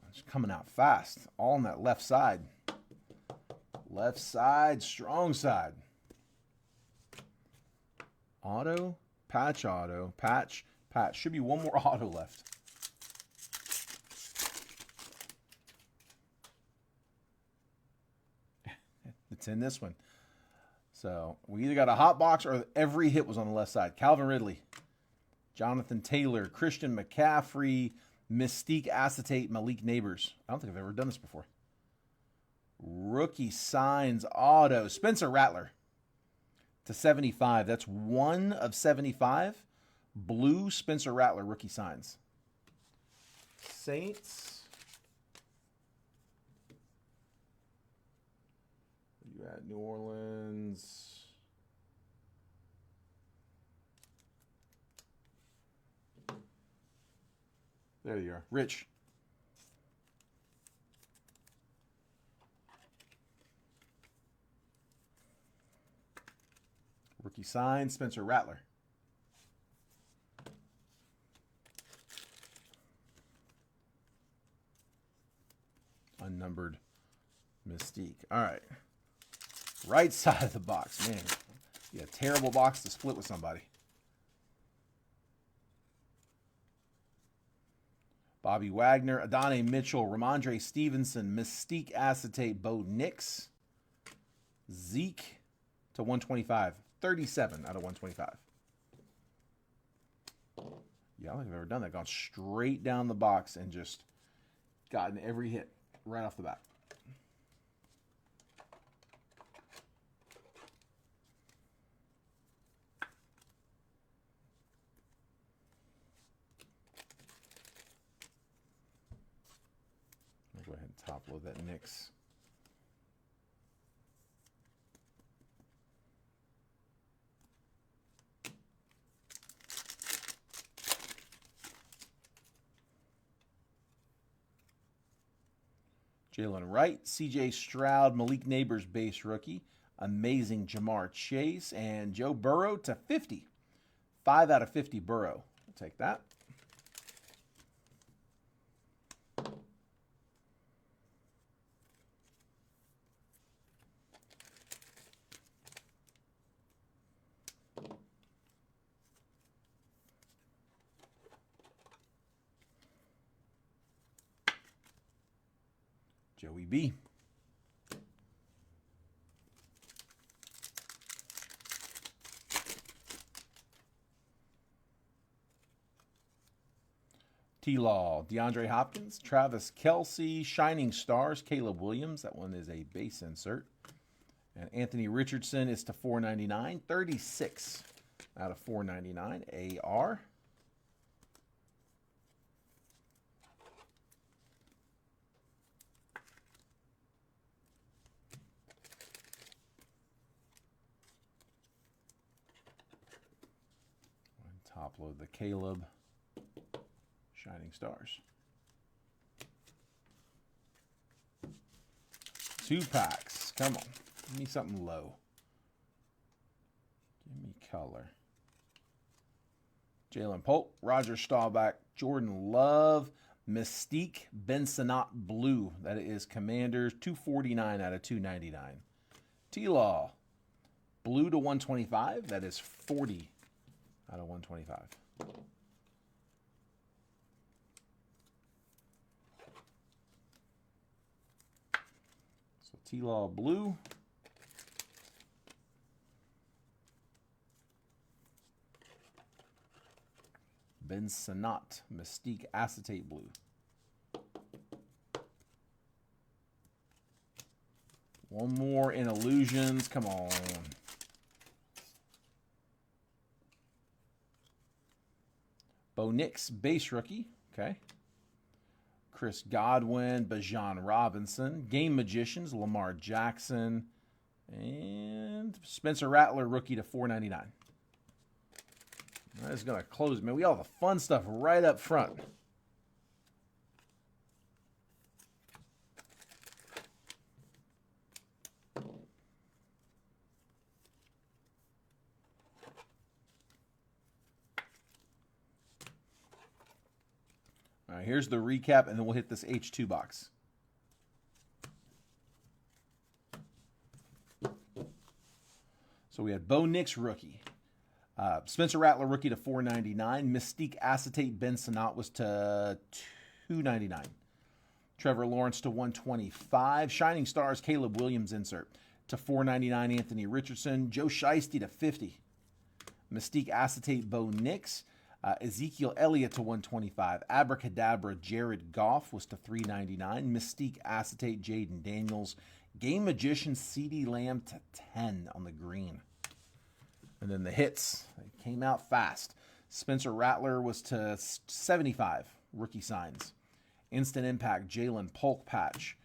[SPEAKER 1] It's coming out fast. All on that left side. Left side, strong side. Auto, patch, patch. Should be one more auto left. It's in this one. So we either got a hot box or every hit was on the left side. Calvin Ridley, Jonathan Taylor, Christian McCaffrey, Mystique Acetate, Malik Neighbors. I don't think I've ever done this before. Rookie signs auto. Spencer Rattler to 75. That's 1 of 75. Blue Spencer Rattler rookie signs. Saints. You at New Orleans. There you are. Rich. Rookie sign, Spencer Rattler. Unnumbered Mystique. All right. Right side of the box. Man, yeah, terrible box to split with somebody. Bobby Wagner, Adonai Mitchell, Ramondre Stevenson, Mystique Acetate, Bo Nix, Zeke to 125. 37 out of 125. Yeah, I don't think I've ever done that. Gone straight down the box and just gotten every hit right off the bat. I'll go ahead and top load that Nix. Jalen Wright, C.J. Stroud, Malik Neighbors base rookie, amazing Jamar Chase, and Joe Burrow to 50. 5 out of 50 Burrow. I'll take that. Joey B. T-Law, DeAndre Hopkins, Travis Kelce, Shining Stars, Caleb Williams. That one is a base insert. And Anthony Richardson is to 499. 36 out of 499. AR. Top load the Caleb Shining Stars. 2 packs. Come on. Give me something low. Give me color. Jalen Polk, Roger Staubach, Jordan Love, Mystique Bensonot Blue. That is Commanders. 249 out of 299. T-Law, blue to 125. That is 40 out of 125. So T-Law blue. Bensonot Mystique Acetate blue. One more in Illusions. Come on. Bo Nix, base rookie. Okay. Chris Godwin, Bijan Robinson. Game Magicians, Lamar Jackson. And Spencer Rattler, rookie to 499. That's going to close, man. We got all the fun stuff right up front. All right, here's the recap, and then we'll hit this H2 box. So we had Bo Nix rookie. Spencer Rattler rookie to $4.99. Mystique Acetate Ben Sinnott was to $2.99. Trevor Lawrence to $125. Shining Stars Caleb Williams insert to $4.99. Anthony Richardson. Joe Shiesty to $50. Mystique Acetate Bo Nix. Ezekiel Elliott to $125. Abracadabra Jared Goff was to $3.99. Mystique Acetate Jaden Daniels. Game Magician CeeDee Lamb to $10 on the green. And then the hits, they came out fast. Spencer Rattler was to $75, rookie signs. Instant Impact, Jalen Polk patch.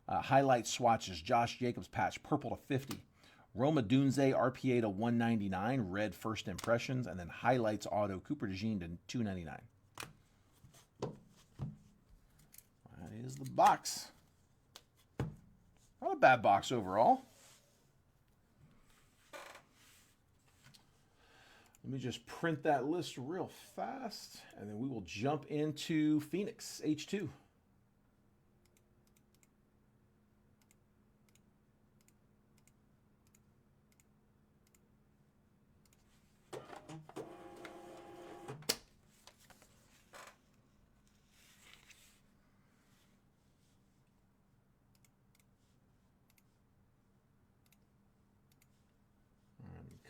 [SPEAKER 1] Highlight swatches, Josh Jacobs patch, purple to $50. Roma Dunze, RPA to $199, red first impressions. And then highlights auto, Cooper DeJean to $299. That is the box. Not a bad box overall. Let me just print that list real fast, and then we will jump into Phoenix H2.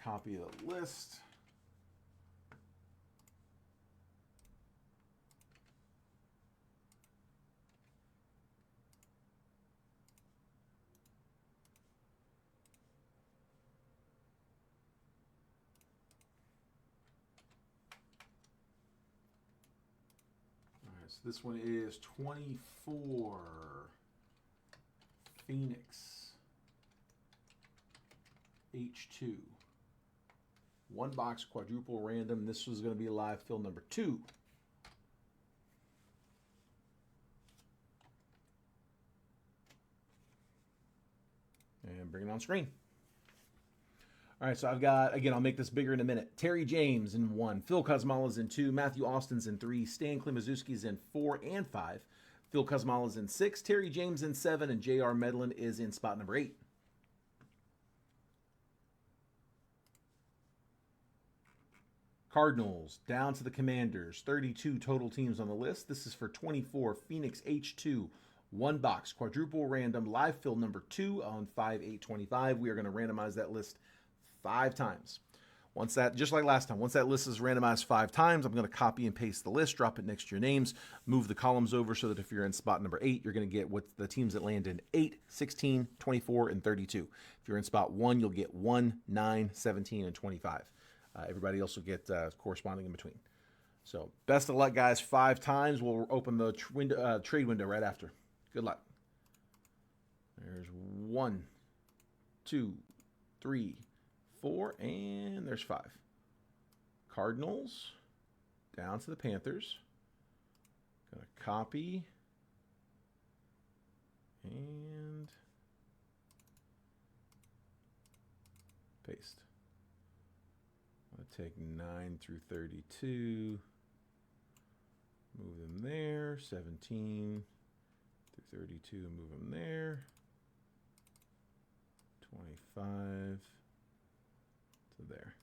[SPEAKER 1] Copy the list. All right, so this one is 24. Phoenix H2. One box quadruple random. This was going to be live fill number 2. And bring it on screen. All right, so I've got, again, I'll make this bigger in a minute. Terry James in 1. Phil Kosmala's in 2. Matthew Austin's in 3. Stan Klimaszewski's in 4 and 5. Phil Kosmala's in 6. Terry James in 7. And J.R. Medlin is in spot number 8. Cardinals down to the Commanders. 32 total teams on the list. This is for 24 Phoenix H2 one box quadruple random live fill number 2 on 5/8/25. We are going to randomize that list 5 times. Once that, just like last time, once that list is randomized 5 times, I'm going to copy and paste the list, drop it next to your names, move the columns over so that if you're in spot number 8, you're going to get what the teams that land in 8, 16, 24, and 32. If you're in spot 1, you'll get 1, 9, 17, and 25. Everybody else will get corresponding in between. So best of luck, guys. 5 times. We'll open the trade window right after. Good luck. There's 1, 2, 3, 4, and there's 5. Cardinals down to the Panthers. Gonna copy and paste. I'm gonna take 9 through 32, move them there. 17 through 32, move them there. 25 to there.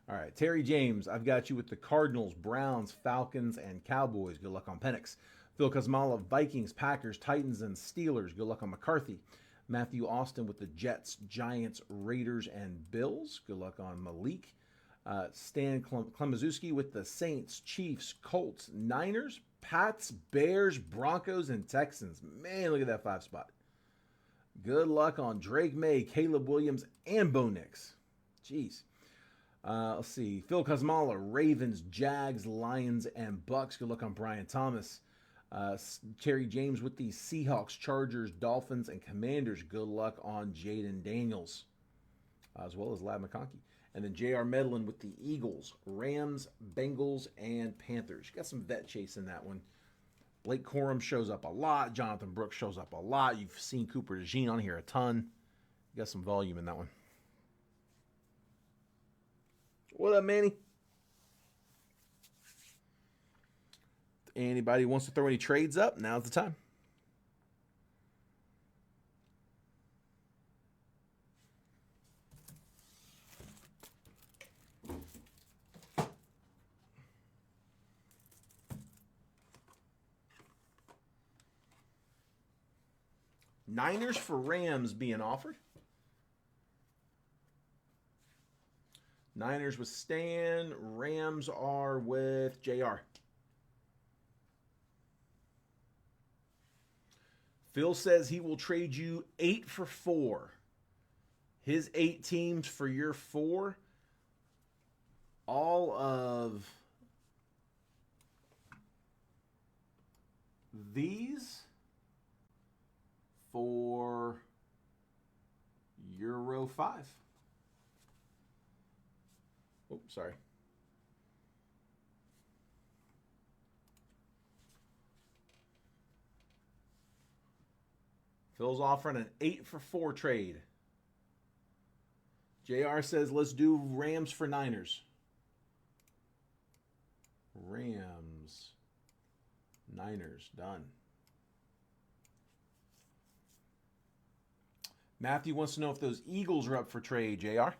[SPEAKER 1] All right, Terry James, I've got you with the Cardinals, Browns, Falcons, and Cowboys. Good luck on Penix. Phil Kosmala, Vikings, Packers, Titans, and Steelers. Good luck on McCarthy. Matthew Austin with the Jets, Giants, Raiders, and Bills. Good luck on Malik. Stan Klimaszewski with the Saints, Chiefs, Colts, Niners, Pats, Bears, Broncos, and Texans. Man, look at that 5 spot. Good luck on Drake May, Caleb Williams, and Bo Nix. Jeez. Let's see. Phil Kosmala, Ravens, Jags, Lions, and Bucks. Good luck on Brian Thomas. Terry James with the Seahawks, Chargers, Dolphins, and Commanders. Good luck on Jaden Daniels, as well as Lab McConkey. And then J.R. Medlin with the Eagles, Rams, Bengals, and Panthers. Got some vet chase in that one. Blake Corum shows up a lot. Jonathan Brooks shows up a lot. You've seen Cooper DeJean on here a ton. You got some volume in that one. What up, Manny? Anybody wants to throw any trades up, now's the time. Niners for Rams being offered. Niners with Stan. Rams are with JR. Phil says he will trade you 8 for 4. His 8 teams for your 4. All of these for Euro 5. Oh, sorry. Phil's offering an 8 for 4 trade. JR says, let's do Rams for Niners. Rams. Niners. Done. Matthew wants to know if those Eagles are up for trade, JR.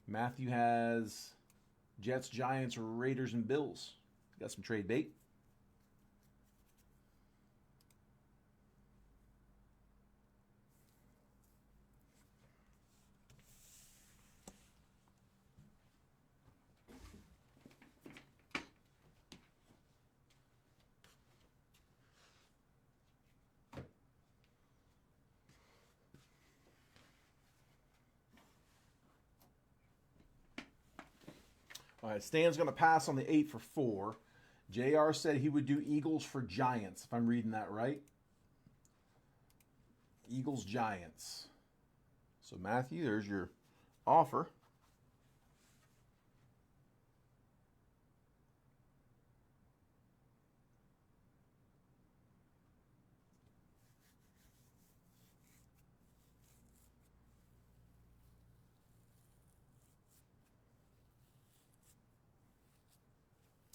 [SPEAKER 1] Matthew has Jets, Giants, Raiders, and Bills. Got some trade bait. All right, Stan's going to pass on the 8 for 4. JR said he would do Eagles for Giants, if I'm reading that right. Eagles, Giants. So, Matthew, there's your offer.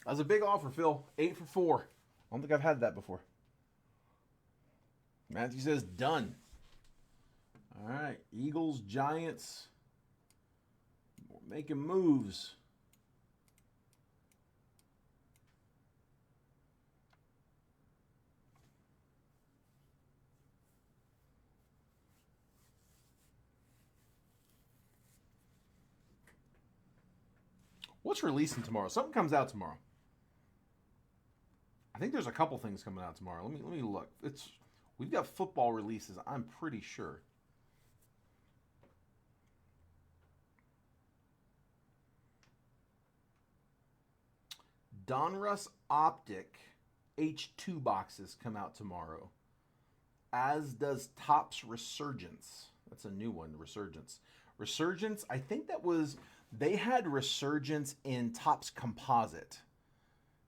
[SPEAKER 1] That was a big offer, Phil. 8 for 4. I don't think I've had that before. Matthew says done. All right. Eagles, Giants. We're making moves. What's releasing tomorrow? Something comes out tomorrow. I think there's a couple things coming out tomorrow. Let me look. We've got football releases, I'm pretty sure. Donruss Optic H2 boxes come out tomorrow. As does Topps Resurgence. That's a new one, Resurgence. Resurgence, I think they had Resurgence in Topps Composite.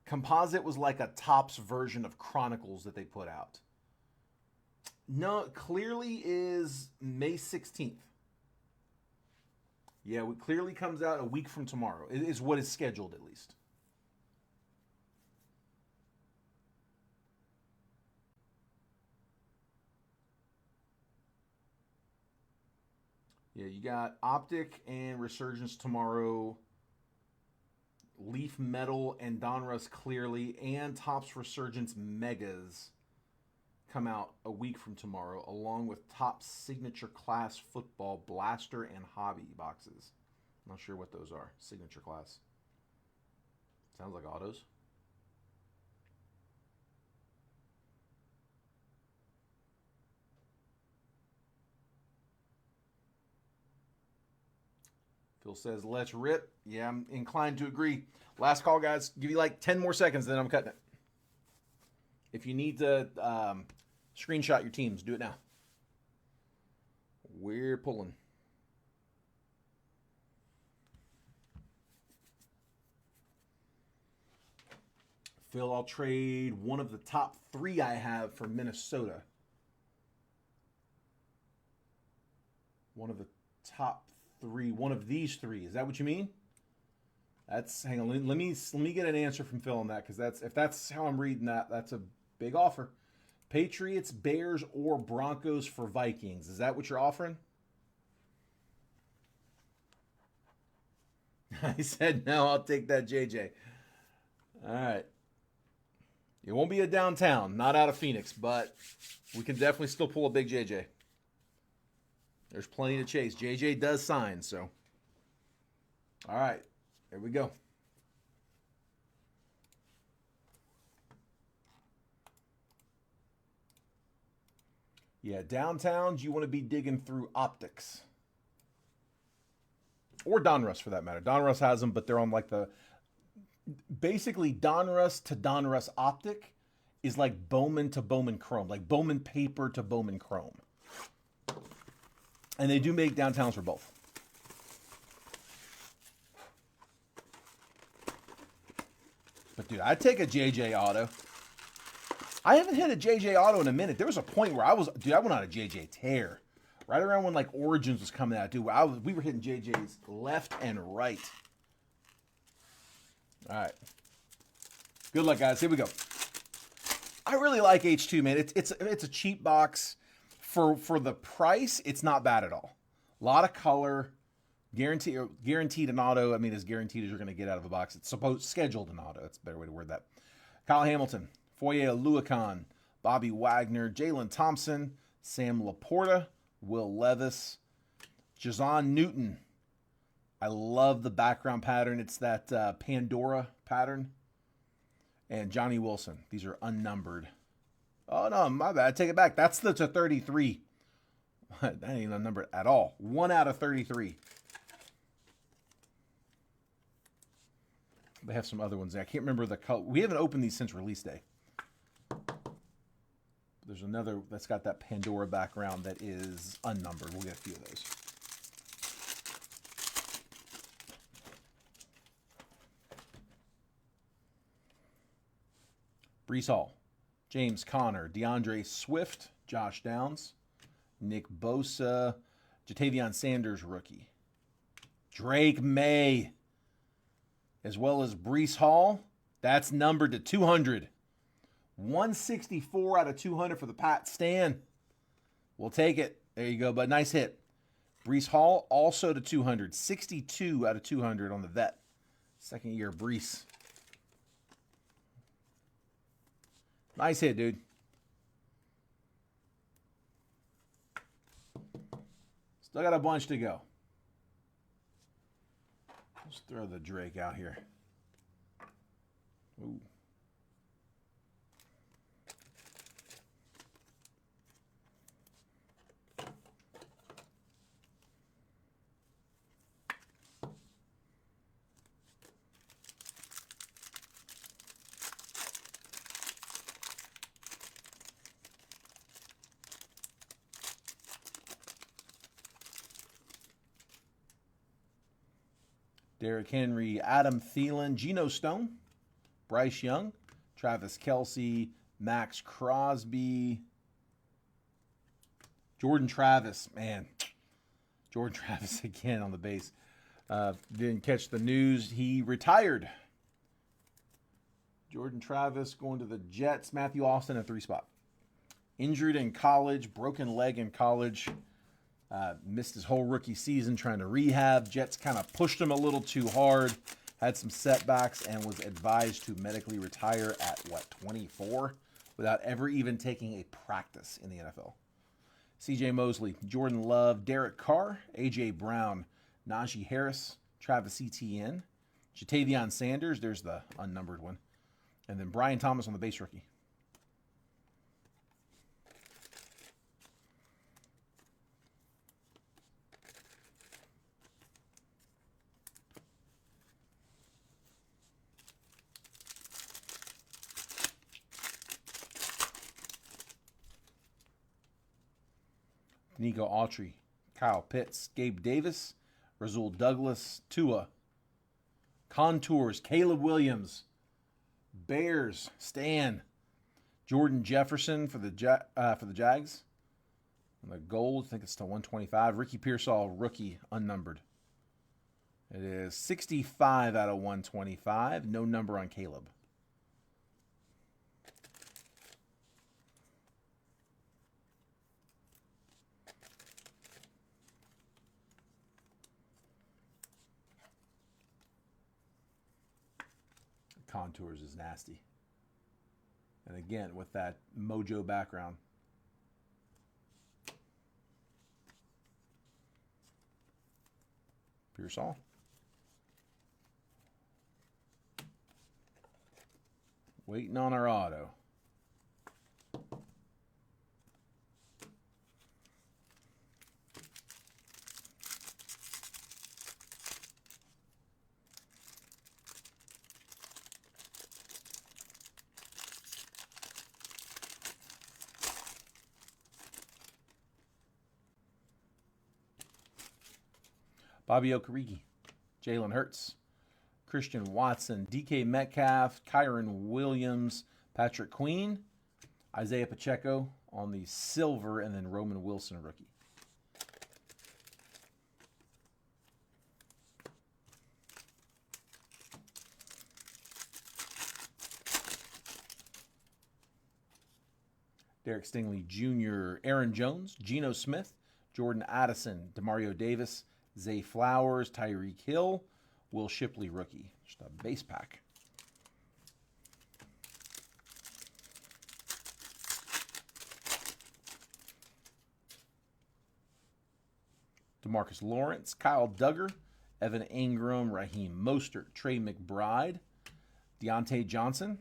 [SPEAKER 1] Composite was like a Topps version of Chronicles that they put out. No, it clearly is May 16th. Yeah, it clearly comes out a week from tomorrow. It is what is scheduled, at least. Yeah, you got Optic and Resurgence tomorrow. Leaf Metal and Donruss clearly, and Topps Resurgence Megas come out a week from tomorrow, along with Topps Signature Class Football Blaster and Hobby boxes. I'm not sure what those are. Signature Class. Sounds like autos. Phil says, let's rip. Yeah, I'm inclined to agree. Last call, guys. Give you like 10 more seconds, then I'm cutting it. If you need to screenshot your teams, do it now. We're pulling. Phil, I'll trade one of the top 3 I have for Minnesota. One of the top 3. One of these 3. Is that what you mean? Hang on. Let me get an answer from Phil on that, because if that's how I'm reading that, that's a big offer. Patriots, Bears, or Broncos for Vikings. Is that what you're offering? I said no. I'll take that, JJ. All right. It won't be a downtown, not out of Phoenix, but we can definitely still pull a big JJ. There's plenty to chase. JJ does sign, so. All right. Here we go. Yeah, downtowns, you want to be digging through optics. Or Donruss, for that matter. Donruss has them, but they're on like the... Basically, Donruss to Donruss optic is like Bowman to Bowman chrome. Like Bowman paper to Bowman chrome. And they do make downtowns for both. But, dude, I'd take a JJ auto. I haven't hit a JJ auto in a minute. There was a point where I went on a JJ tear. Right around when, like, Origins was coming out, dude. We were hitting JJs left and right. All right. Good luck, guys. Here we go. I really like H2, man. It's a cheap box. For the price, it's not bad at all. A lot of color. Guaranteed an auto. I mean, as guaranteed as you're going to get out of a box. It's scheduled an auto. That's a better way to word that. Kyle Hamilton, Foye Oluokun, Bobby Wagner, Jalen Thompson, Sam Laporta, Will Levis, Jazon Newton. I love the background pattern. It's that Pandora pattern. And Johnny Wilson. These are unnumbered. Oh, no, my bad. Take it back. That's the to 33. That ain't unnumbered at all. 1 out of 33. They have some other ones there. I can't remember the color. We haven't opened these since release day. There's another that's got that Pandora background that is unnumbered. We'll get a few of those. Breece Hall, James Conner, DeAndre Swift, Josh Downs, Nick Bosa, Jatavion Sanders rookie, Drake May, as well as Breece Hall. That's numbered to 200. 164 out of 200 for the Pat Stan. We'll take it. There you go, but nice hit. Breece Hall also to 200. 62 out of 200 on the vet. Second year Breece. Nice hit, dude. Still got a bunch to go. Let's throw the Drake out here. Ooh. Derrick Henry, Adam Thielen, Geno Stone, Bryce Young, Travis Kelce, Max Crosby, Jordan Travis. Man, Jordan Travis again on the base. Didn't catch the news. He retired. Jordan Travis going to the Jets. Matthew Austin at 3 spot. Injured in college, broken leg in college. Missed his whole rookie season trying to rehab. Jets kind of pushed him a little too hard. Had some setbacks and was advised to medically retire at, 24? Without ever even taking a practice in the NFL. C.J. Mosley, Jordan Love, Derek Carr, A.J. Brown, Najee Harris, Travis Etienne, Jatavion Sanders. There's the unnumbered one. And then Brian Thomas on the base rookie. Nico Autry, Kyle Pitts, Gabe Davis, Rasul Douglas, Tua, Contours, Caleb Williams, Bears, Stan. Jordan Jefferson for the Jags. And the gold, I think it's to 125. Ricky Pearsall, rookie, unnumbered. It is 65 out of 125. No number on Caleb. Contours is nasty. And again, with that mojo background. Pearsall. Waiting on our auto. Bobby Okereke, Jalen Hurts, Christian Watson, DK Metcalf, Kyron Williams, Patrick Queen, Isaiah Pacheco on the silver, and then Roman Wilson, rookie. Derek Stingley Jr., Aaron Jones, Geno Smith, Jordan Addison, Demario Davis, Zay Flowers, Tyreek Hill, Will Shipley, rookie. Just a base pack. DeMarcus Lawrence, Kyle Duggar, Evan Ingram, Raheem Mostert, Trey McBride, Deontay Johnson,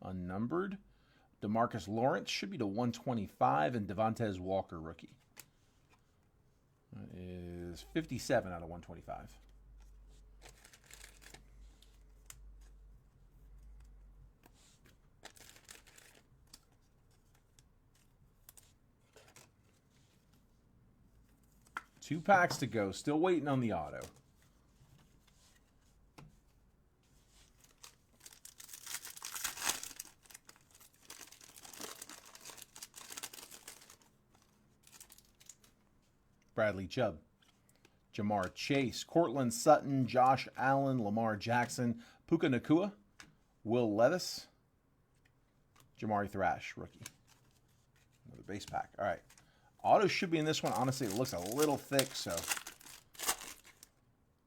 [SPEAKER 1] unnumbered. DeMarcus Lawrence should be to 125, and Devontae Walker, rookie. That is 57 out of 125. Two packs to go. Still waiting on the auto. Bradley Chubb, Jamar Chase, Cortland Sutton, Josh Allen, Lamar Jackson, Puka Nacua, Will Levis, Jamari Thrash, rookie. Another base pack. All right. Auto should be in this one. Honestly, it looks a little thick, so.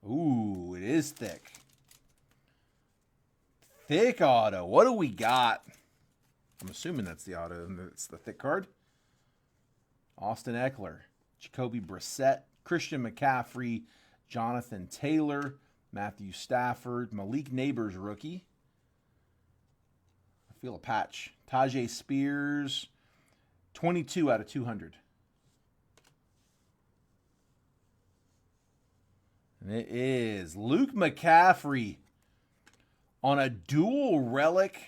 [SPEAKER 1] Ooh, it is thick. Thick auto. What do we got? I'm assuming that's the auto. It's the thick card. Austin Eckler, Jacoby Brissett, Christian McCaffrey, Jonathan Taylor, Matthew Stafford, Malik Neighbors, rookie. I feel a patch. Tajay Spears, 22 out of 200. And it is Luke McCaffrey on a dual relic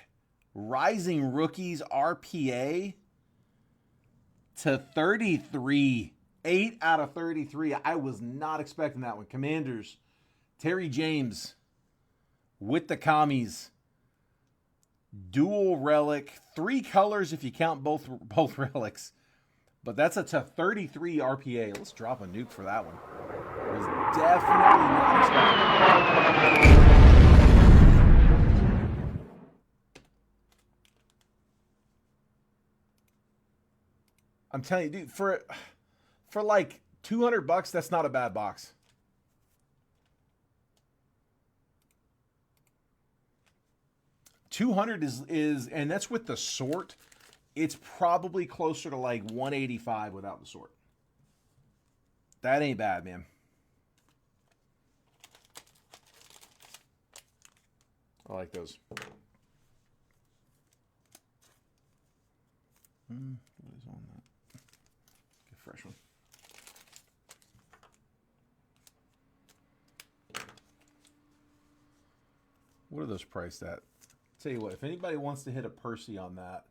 [SPEAKER 1] Rising Rookies RPA to 33. 8 out of 33. I was not expecting that one. Commanders, Terry James with the commies. Dual relic. 3 colors if you count both relics. But that's a to 33 RPA. Let's drop a nuke for that one. Was definitely not expecting. I'm telling you, dude, for like $200, that's not a bad box. $200 is, and that's with the sort. It's probably closer to like $185 without the sort. That ain't bad, man. I like those. What is on that? Get a fresh one. What are those priced at? Tell you what, if anybody wants to hit a Percy on that,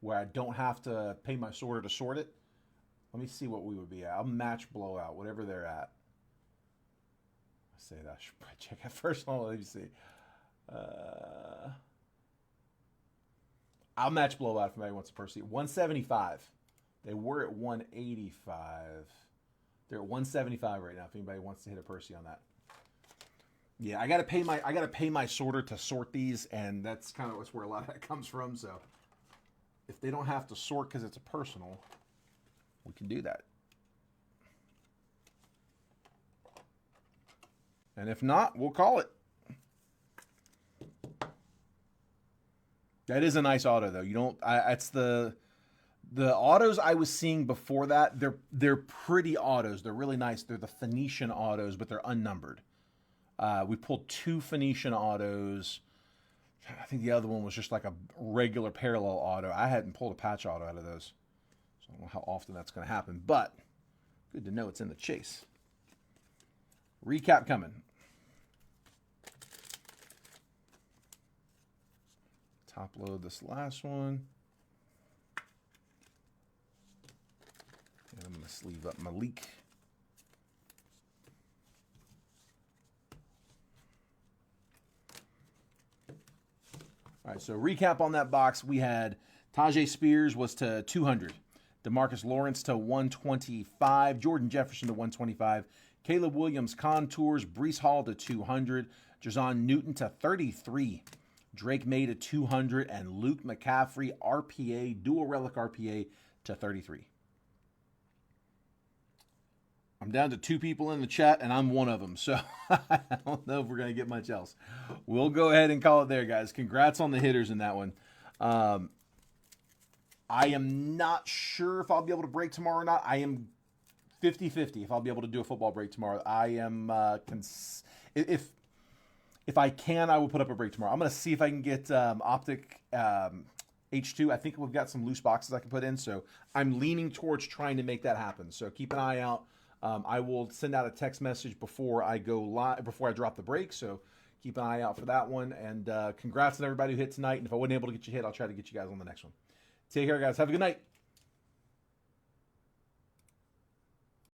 [SPEAKER 1] where I don't have to pay my sorter to sort it, let me see what we would be at. I'll match blowout, whatever they're at. I say that. I should probably check out first. Let me see. I'll match blowout if anybody wants a Percy. 175. They were at 185. They're at 175 right now. If anybody wants to hit a Percy on that. Yeah, I gotta pay my sorter to sort these, and that's kind of where a lot of that comes from. So if they don't have to sort because it's a personal, we can do that. And if not, we'll call it. That is a nice auto, though. You don't. That's the autos I was seeing before that. They're pretty autos. They're really nice. They're the Phoenician autos, but they're unnumbered. We pulled 2 Phoenician autos. I think the other one was just like a regular parallel auto. I hadn't pulled a patch auto out of those, so I don't know how often that's going to happen. But good to know it's in the chase. Recap coming. Top load this last one. And I'm going to sleeve up Malik. All right, so recap on that box. We had Tajay Spears was to 200. DeMarcus Lawrence to 125. Jordan Jefferson to 125. Caleb Williams Contours. Breece Hall to 200. Jazon Newton to 33. Drake May to 200. And Luke McCaffrey RPA, dual relic RPA to 33. I'm down to 2 people in the chat, and I'm one of them, so I don't know if we're going to get much else. We'll go ahead and call it there, guys. Congrats on the hitters in that one. I am not sure if I'll be able to break tomorrow or not. I am 50-50 if I'll be able to do a football break tomorrow. I am if I can, I will put up a break tomorrow. I'm going to see if I can get Optic H2. I think we've got some loose boxes I can put in, so I'm leaning towards trying to make that happen. So keep an eye out. I will send out a text message before I go live, before I drop the break. So keep an eye out for that one. And congrats on everybody who hit tonight. And if I wasn't able to get you hit, I'll try to get you guys on the next one. Take care, guys. Have a good night.